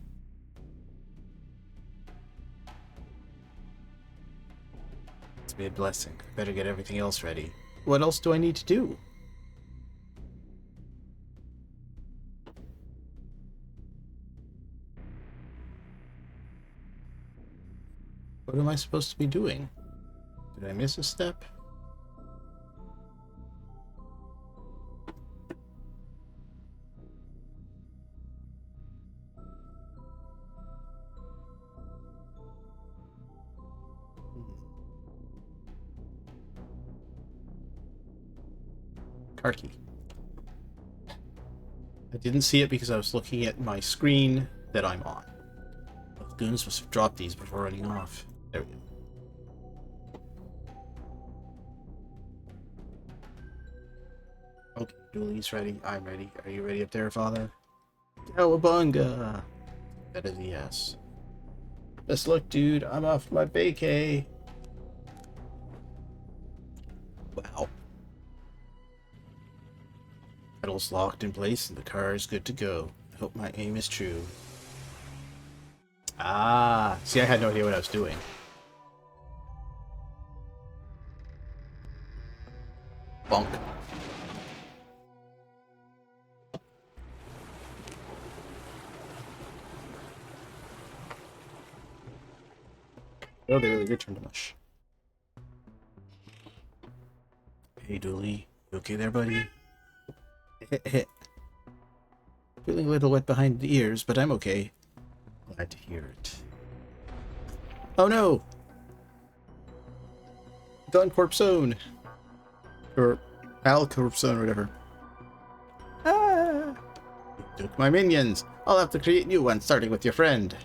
It's be a blessing. I better get everything else ready. What else do I need to do? What am I supposed to be doing? Did I miss a step? Car key. I didn't see it because I was looking at my screen that I'm on. The goons must have dropped these before running off. There we go. Okay, Dooley's ready. I'm ready. Are you ready up there, Father? Cowabunga! That is a yes. Best luck, dude. I'm off my vacay. Wow. Pedals locked in place and the car is good to go. I hope my aim is true. Ah, see, I had no idea what I was doing. Bonk. Oh, they really did turn to mush. Hey, Dooley. You okay there, buddy? Feeling a little wet behind the ears, but I'm okay. Glad to hear it. Oh no! Don Corpsone! Or Al Corpsone, or whatever. Ah! You took my minions! I'll have to create new ones, starting with your friend.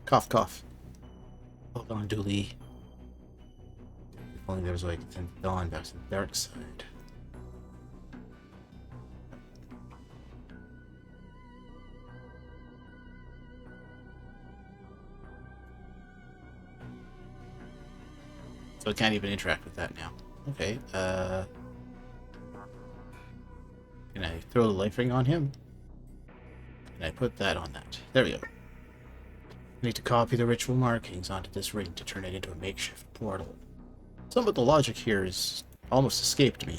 Cough, cough. Hold on, Dooley. If only there was a way to send Dawn back to the dark side. So I can't even interact with that now. Okay, can I throw the life ring on him? Can I put that on that? There we go. I need to copy the ritual markings onto this ring to turn it into a makeshift portal. Some of the logic here is almost escaped me.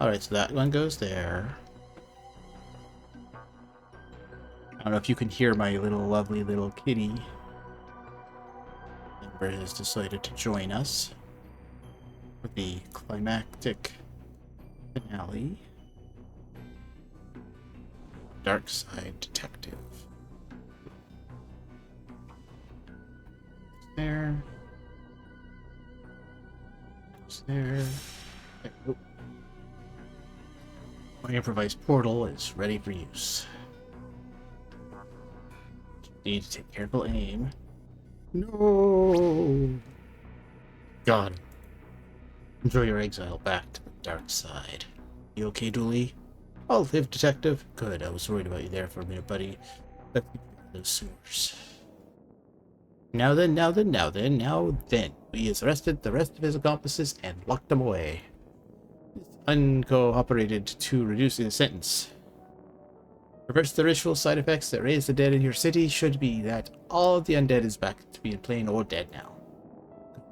Alright, so that one goes there. I don't know if you can hear my lovely little kitty. Ember has decided to join us for the climactic finale. Darkside detective. There. There. Oh. My improvised portal is ready for use. Need to take careful aim. No! God. Enjoy your exile back to the dark side. You okay, Dooley? I'll live, detective. Good, I was worried about you there for a minute, buddy. Let's get those sewers. Now then. He has arrested the rest of his accomplices and locked them away. He's uncooperated to reduce the sentence. Reverse the ritual side effects that raise the dead in your city should be that all of the undead is back to being plain old dead now.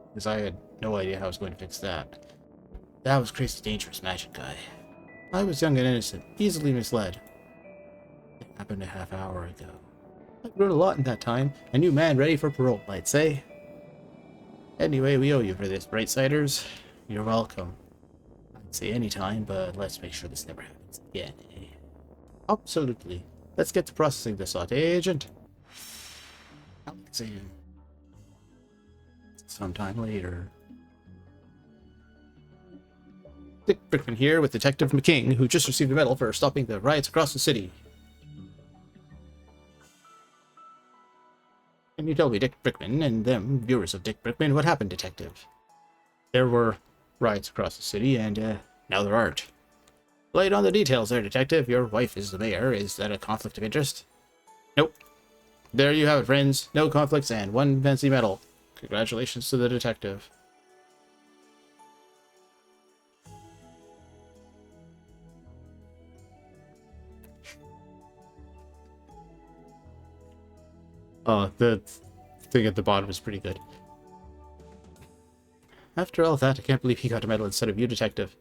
Because I had no idea how I was going to fix that. That was crazy dangerous magic guy. I was young and innocent, easily misled. It happened a half hour ago. I've grown a lot in that time. A new man ready for parole, I'd say. Anyway, we owe you for this, Brightsiders. You're welcome. I'd say anytime, but let's make sure this never happens again, eh? Absolutely. Let's get to processing this lot, Agent. Alexander. Sometime later. Dick Brickman here with Detective McKing, who just received a medal for stopping the riots across the city. Can you tell me, Dick Brickman, and them, viewers of Dick Brickman, what happened, Detective? There were riots across the city, and now there aren't. Light on the details there, Detective. Your wife is the mayor. Is that a conflict of interest? Nope. There you have it, friends. No conflicts and one fancy medal. Congratulations to the detective. The thing at the bottom is pretty good. After all that, I can't believe he got a medal instead of you, Detective.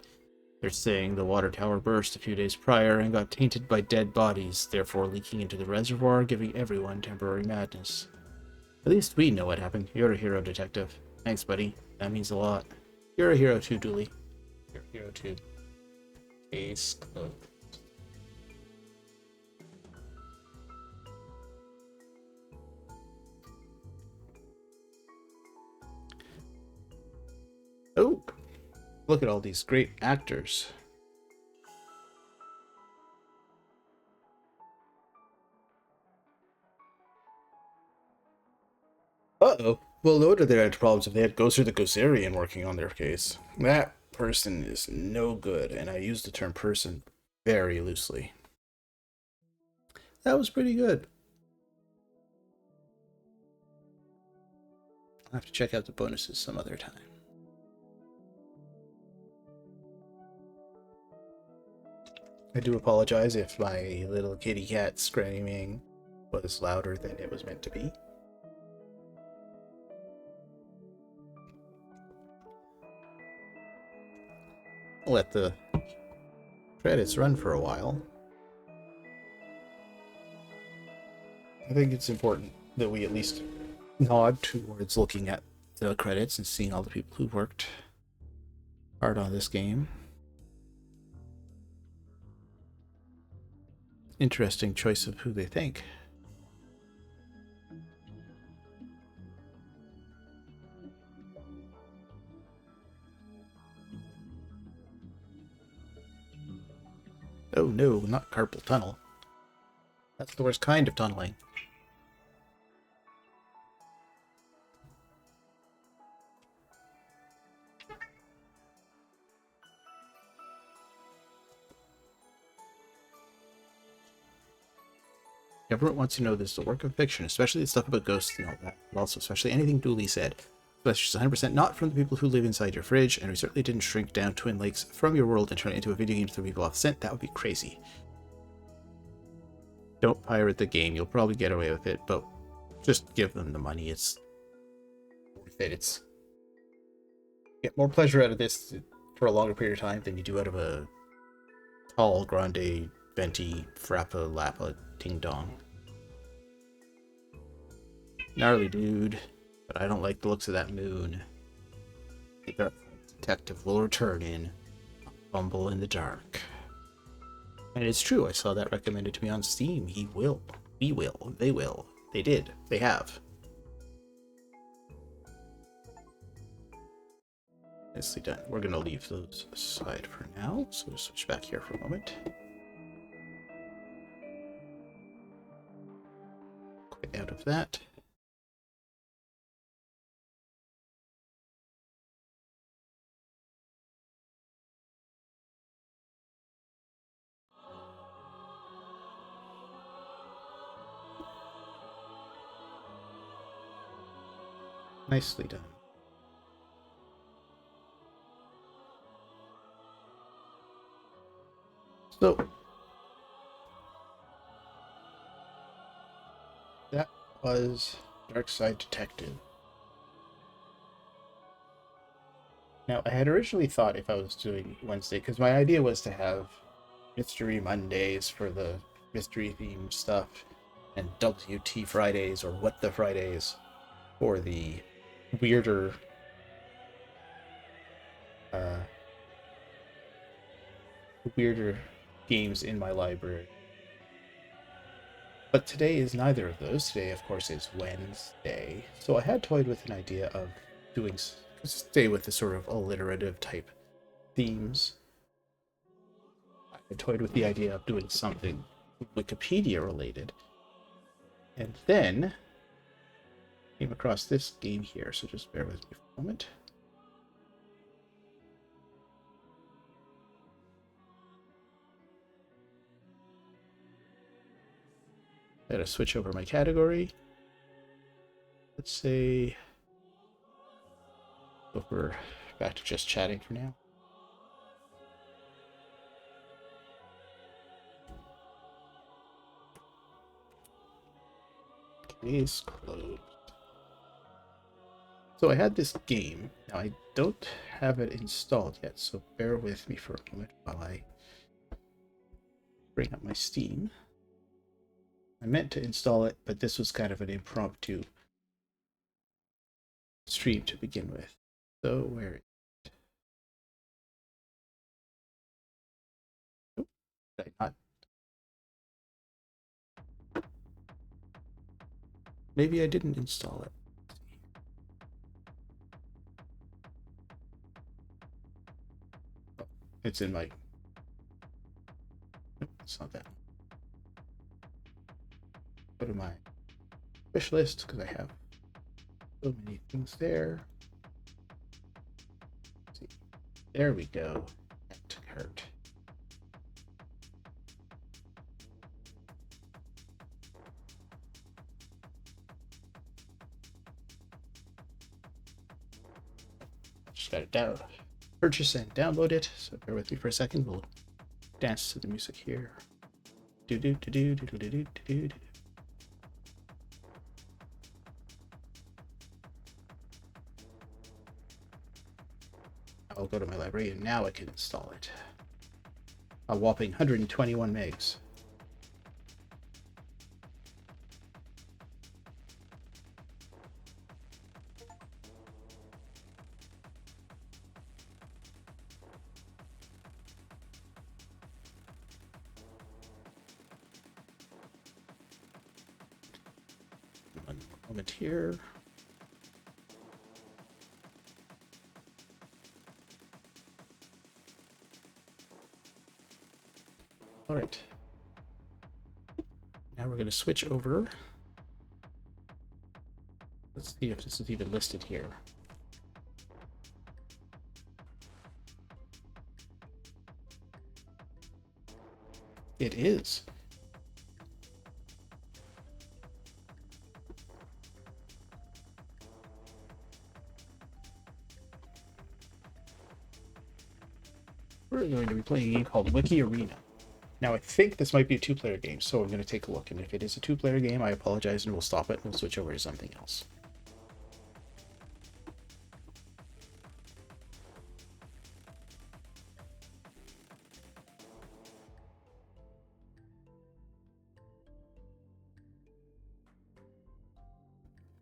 They're saying the water tower burst a few days prior and got tainted by dead bodies, therefore leaking into the reservoir, giving everyone temporary madness. At least we know what happened. You're a hero, Detective. Thanks, buddy. That means a lot. You're a hero too, Dooley. You're a hero too. Case closed. Oh! Look at all these great actors. Uh-oh. Well, no wonder they had problems if they had Ghost or the Ghost working on their case. That person is no good, and I use the term person very loosely. That was pretty good. I'll have to check out the bonuses some other time. I do apologize if my little kitty cat screaming was louder than it was meant to be. I'll let the credits run for a while. I think it's important that we at least nod towards looking at the credits and seeing all the people who worked hard on this game. Interesting choice of who they thank. Oh no, not carpal tunnel. That's the worst kind of tunneling. Everyone wants to know this is a work of fiction, especially the stuff about ghosts and all that, but also especially anything Dooley said. That's just 100% not from the people who live inside your fridge, and we certainly didn't shrink down Twin Lakes from your world and turn it into a video game to throw people off the scent. That would be crazy. Don't pirate the game. You'll probably get away with it, but just give them the money. It's worth it. It's get more pleasure out of this for a longer period of time than you do out of a tall, grande, venti, frappa, lappa, ting dong. Gnarly dude, but I don't like the looks of that moon. The Dark Detective will return in Fumble in the Dark. And it's true, I saw that recommended to me on Steam. He will. We will. They will. They did. They have. Nicely done. We're going to leave those aside for now, so we'll switch back here for a moment. Quit out of that. Nicely done. So, that was Darkside Detective. Now, I had originally thought if I was doing Wednesday, because my idea was to have Mystery Mondays for the mystery themed stuff, and WT Fridays or What the Fridays for the weirder weirder games in my library. But today is neither of those. Today, of course, is Wednesday. So I had toyed with an idea of doing stay with the sort of alliterative type themes. I toyed with the idea of doing something Wikipedia related. And then came across this game here, so just bear with me for a moment. I gotta switch over my category. Let's say we're back to just chatting for now. Case closed. So I had this game. Now I don't have it installed yet, so bear with me for a moment while I bring up my Steam. I meant to install it, but this was kind of an impromptu stream to begin with. So where is it? Oh, did I not? Maybe I didn't install it. Oh, it's in my... Nope, it's not that. Go to my wish list because I have so many things there. Let's see. There we go. That hurt. Just got it down. Purchase and download it. So bear with me for a second. We'll dance to the music here. Do do do do do do do do do. I'll go to my library and now I can install it. A whopping 121 megs. One moment here. All right. Now we're going to switch over. Let's see if this is even listed here. It is. we're going to be playing a game called Wiki Arena. Now, I think this might be a two-player game, so I'm going to take a look. And if it is a two-player game, I apologize, and we'll stop it and we'll switch over to something else.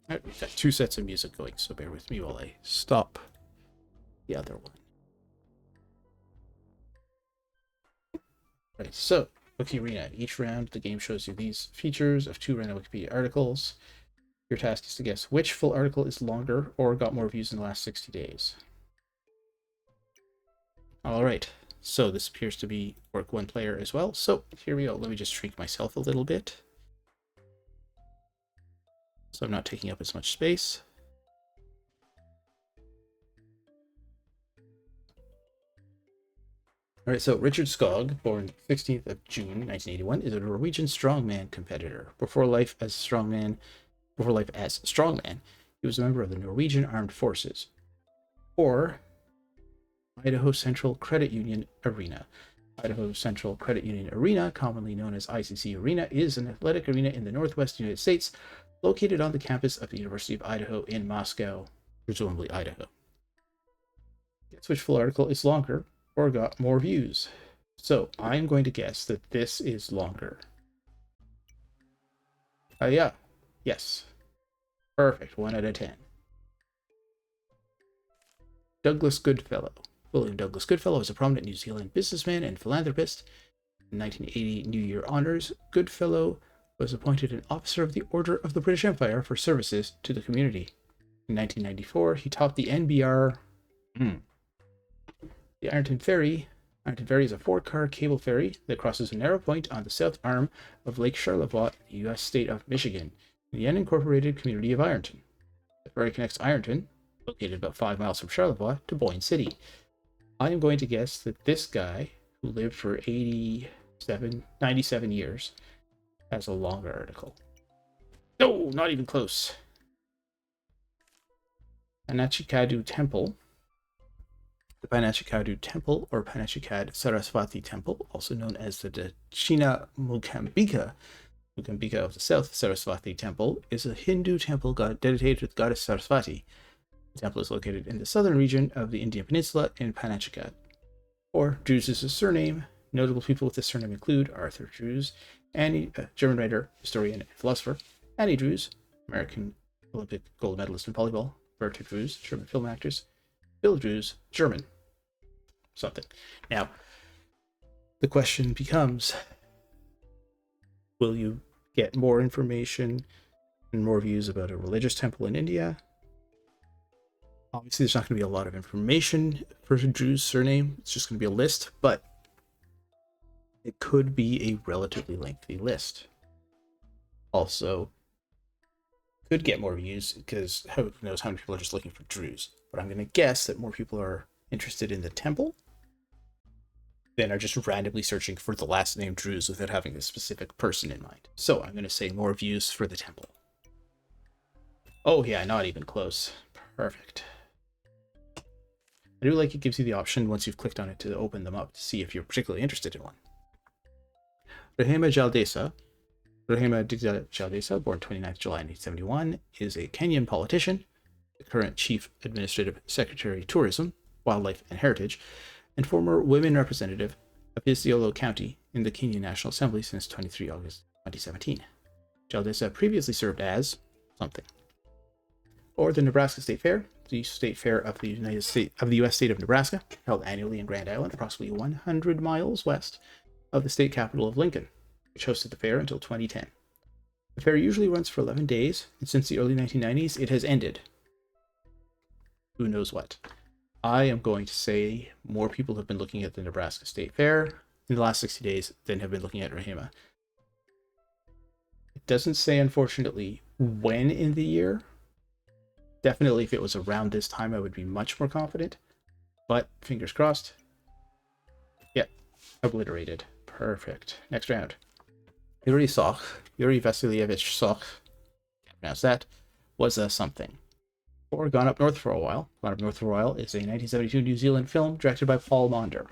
All right, we've got two sets of music going, so bear with me while I stop the other one. Right, so Wiki Arena. Each round, the game shows you these features of two random Wikipedia articles. Your task is to guess which full article is longer or got more views in the last 60 days. All right, so this appears to be work one player as well. So here we go. Let me just shrink myself a little bit, so I'm not taking up as much space. All right, so Richard Skog, born 16th of June 1981, is a Norwegian strongman competitor. Before life as strongman, he was a member of the Norwegian Armed Forces, or Idaho Central Credit Union Arena. Idaho Central Credit Union Arena, commonly known as ICC Arena, is an athletic arena in the Northwest United States, located on the campus of the University of Idaho in Moscow, presumably Idaho. Guess which full article is longer or got more views. So I'm going to guess that this is longer. Yeah. Yes. Perfect. 1 out of 10. Douglas Goodfellow. William Douglas Goodfellow is a prominent New Zealand businessman and philanthropist. In 1980 New Year honors, Goodfellow was appointed an officer of the Order of the British Empire for services to the community. In 1994, he topped the NBR. The Ironton Ferry. Ironton Ferry is a 4-car cable ferry that crosses a narrow point on the south arm of Lake Charlevoix, the U.S. state of Michigan, in the unincorporated community of Ironton. The ferry connects Ironton, located about 5 miles from Charlevoix, to Boyne City. I am going to guess that this guy, who lived for 97 years, has a longer article. No, not even close. Panachikadu Temple. The Panachikadu Temple, or Panachikad Saraswati Temple, also known as the Dachina Mukambika of the South Saraswati Temple, is a Hindu temple dedicated to the goddess Saraswati. The temple is located in the southern region of the Indian Peninsula in Panachikad. Or Drews is a surname. Notable people with this surname include Arthur Drews, German writer, historian, and philosopher; Annie Drews, American Olympic gold medalist in volleyball; Berta Drews, German film actress; Bill Drews, German something. Now, the question becomes, will you get more information and more views about a religious temple in India? Obviously, there's not going to be a lot of information for Drew's surname. It's just going to be a list, but it could be a relatively lengthy list. Also, could get more views because who knows how many people are just looking for Drews. But I'm going to guess that more people are interested in the temple than are just randomly searching for the last name Drews without having a specific person in mind. So I'm going to say more views for the temple. Oh yeah, not even close. Perfect. I do like it gives you the option once you've clicked on it to open them up to see if you're particularly interested in one. Rehema Jaldesa, born 29th July 1971, is a Kenyan politician, the current Chief Administrative Secretary Tourism, Wildlife and Heritage, and former women representative of Isiolo County in the Kenyan National Assembly since 23 August 2017. Jaldesa previously served as something. Or the Nebraska State Fair, the state fair of the U.S. state of Nebraska, held annually in Grand Island, approximately 100 miles west of the state capital of Lincoln, which hosted the fair until 2010. The fair usually runs for 11 days, and since the early 1990s, it has ended. Who knows what? I am going to say more people have been looking at the Nebraska State Fair in the last 60 days than have been looking at Rehema. It doesn't say, unfortunately, when in the year. Definitely, if it was around this time, I would be much more confident. But, fingers crossed. Yep, obliterated. Perfect. Next round. Yuri Vasilievich Soch, can't pronounce that, was a something. Or Gone Up North for a While. Gone Up North for a While is a 1972 New Zealand film directed by Paul Maunder.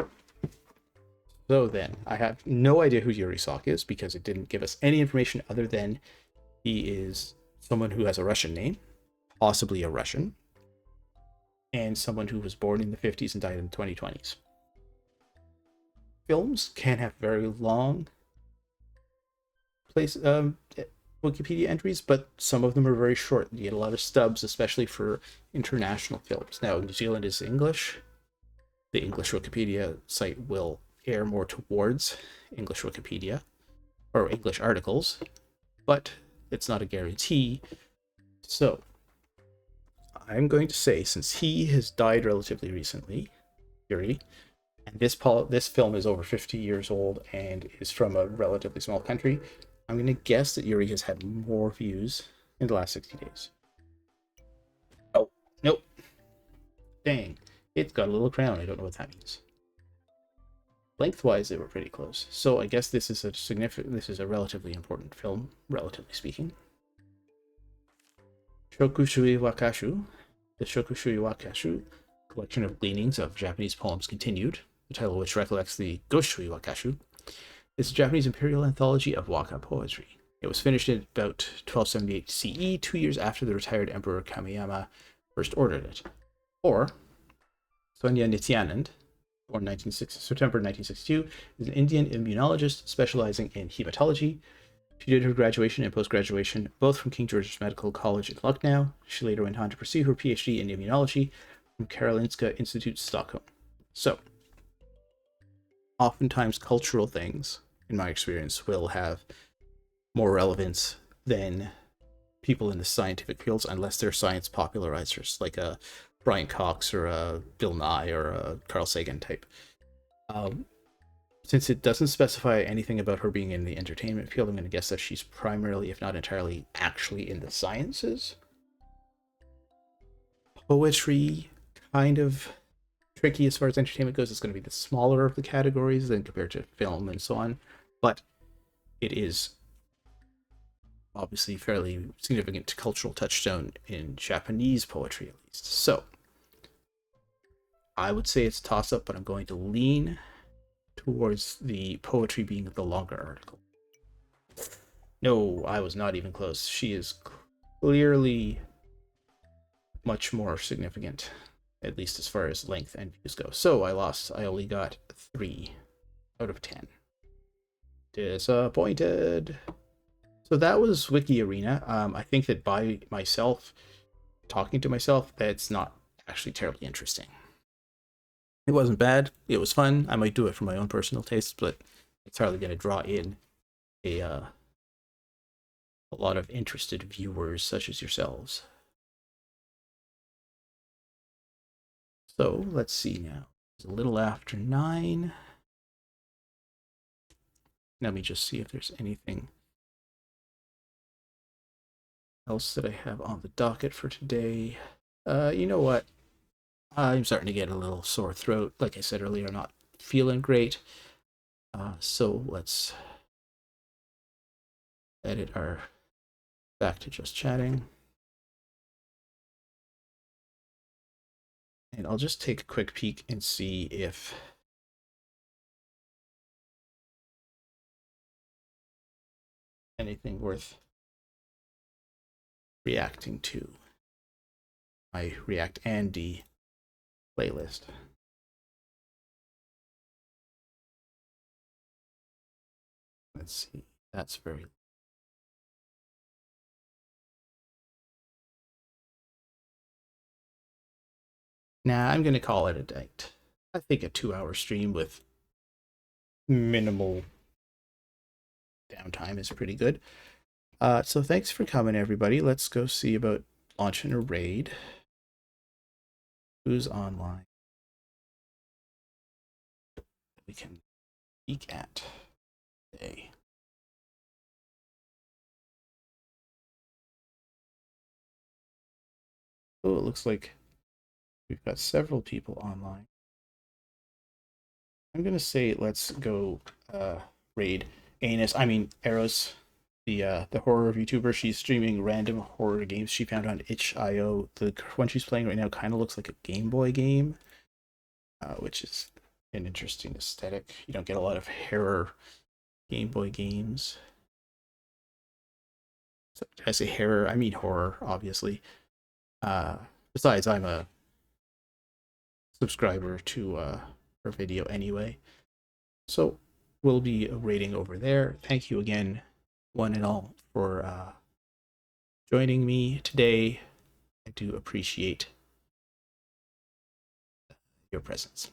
So then, I have no idea who Yuri Sok is because it didn't give us any information other than he is someone who has a Russian name, possibly a Russian, and someone who was born in the 50s and died in the 2020s. Films can have very long place Wikipedia entries, but some of them are very short. You get a lot of stubs, especially for international films. Now, New Zealand is English. The English Wikipedia site will err more towards English Wikipedia or English articles, but it's not a guarantee. So I'm going to say, since he has died relatively recently, Yuri, and this film is over 50 years old and is from a relatively small country, I'm going to guess that Yuri has had more views in the last 60 days. Oh, nope. Dang. It's got a little crown. I don't know what that means. Lengthwise, they were pretty close. So I guess this is a relatively important film, relatively speaking. Shokushui Wakashu. The Shokushui Wakashu, collection of gleanings of Japanese poems continued, the title of which recollects the Goshui Wakashu, is a Japanese imperial anthology of waka poetry. It was finished in about 1278 CE, 2 years after the retired Emperor Kameyama first ordered it. Or, Sonia Nityanand, born September 1962, is an Indian immunologist specializing in hematology. She did her graduation and post-graduation both from King George's Medical College in Lucknow. She later went on to pursue her PhD in immunology from Karolinska Institute, Stockholm. So, oftentimes cultural things, in my experience, will have more relevance than people in the scientific fields, unless they're science popularizers, like a Brian Cox or a Bill Nye or a Carl Sagan type. Since it doesn't specify anything about her being in the entertainment field, I'm going to guess that she's primarily, if not entirely, actually in the sciences. Poetry, kind of tricky as far as entertainment goes. It's going to be the smaller of the categories than compared to film and so on, but it is obviously fairly significant cultural touchstone in Japanese poetry, at least. So I would say it's a toss-up, but I'm going to lean towards the poetry being the longer article. No, I was not even close. She is clearly much more significant, at least as far as length and views go. So I lost. I only got 3 out of 10. Disappointed. So that was Wiki Arena. I think that by myself, talking to myself, that's not actually terribly interesting. It wasn't bad. It was fun. I might do it for my own personal tastes, but it's hardly going to draw in a lot of interested viewers such as yourselves. So let's see now. It's a little after 9. Let me just see if there's anything else that I have on the docket for today. You know what? I'm starting to get a little sore throat. Like I said earlier, I'm not feeling great. So let's edit our back to just chatting. And I'll just take a quick peek and see if anything worth reacting to. My React and D playlist. Let's see. That's very. Nah, I'm gonna call it a night. I think a 2-hour stream with minimal downtime is pretty good. So thanks for coming, everybody. Let's go see about launching a raid. Who's online? We can peek at today. Oh, it looks like we've got several people online. I'm gonna say let's go raid Eros, the horror VTuber. She's streaming random horror games she found on itch.io. The one she's playing right now kind of looks like a Game Boy game, which is an interesting aesthetic. You don't get a lot of horror Game Boy games. So, did I say horror? I mean horror, obviously. Uh, Besides, I'm a subscriber to her video anyway. So we'll be rating over there. Thank you again, one and all, for joining me today. I do appreciate your presence.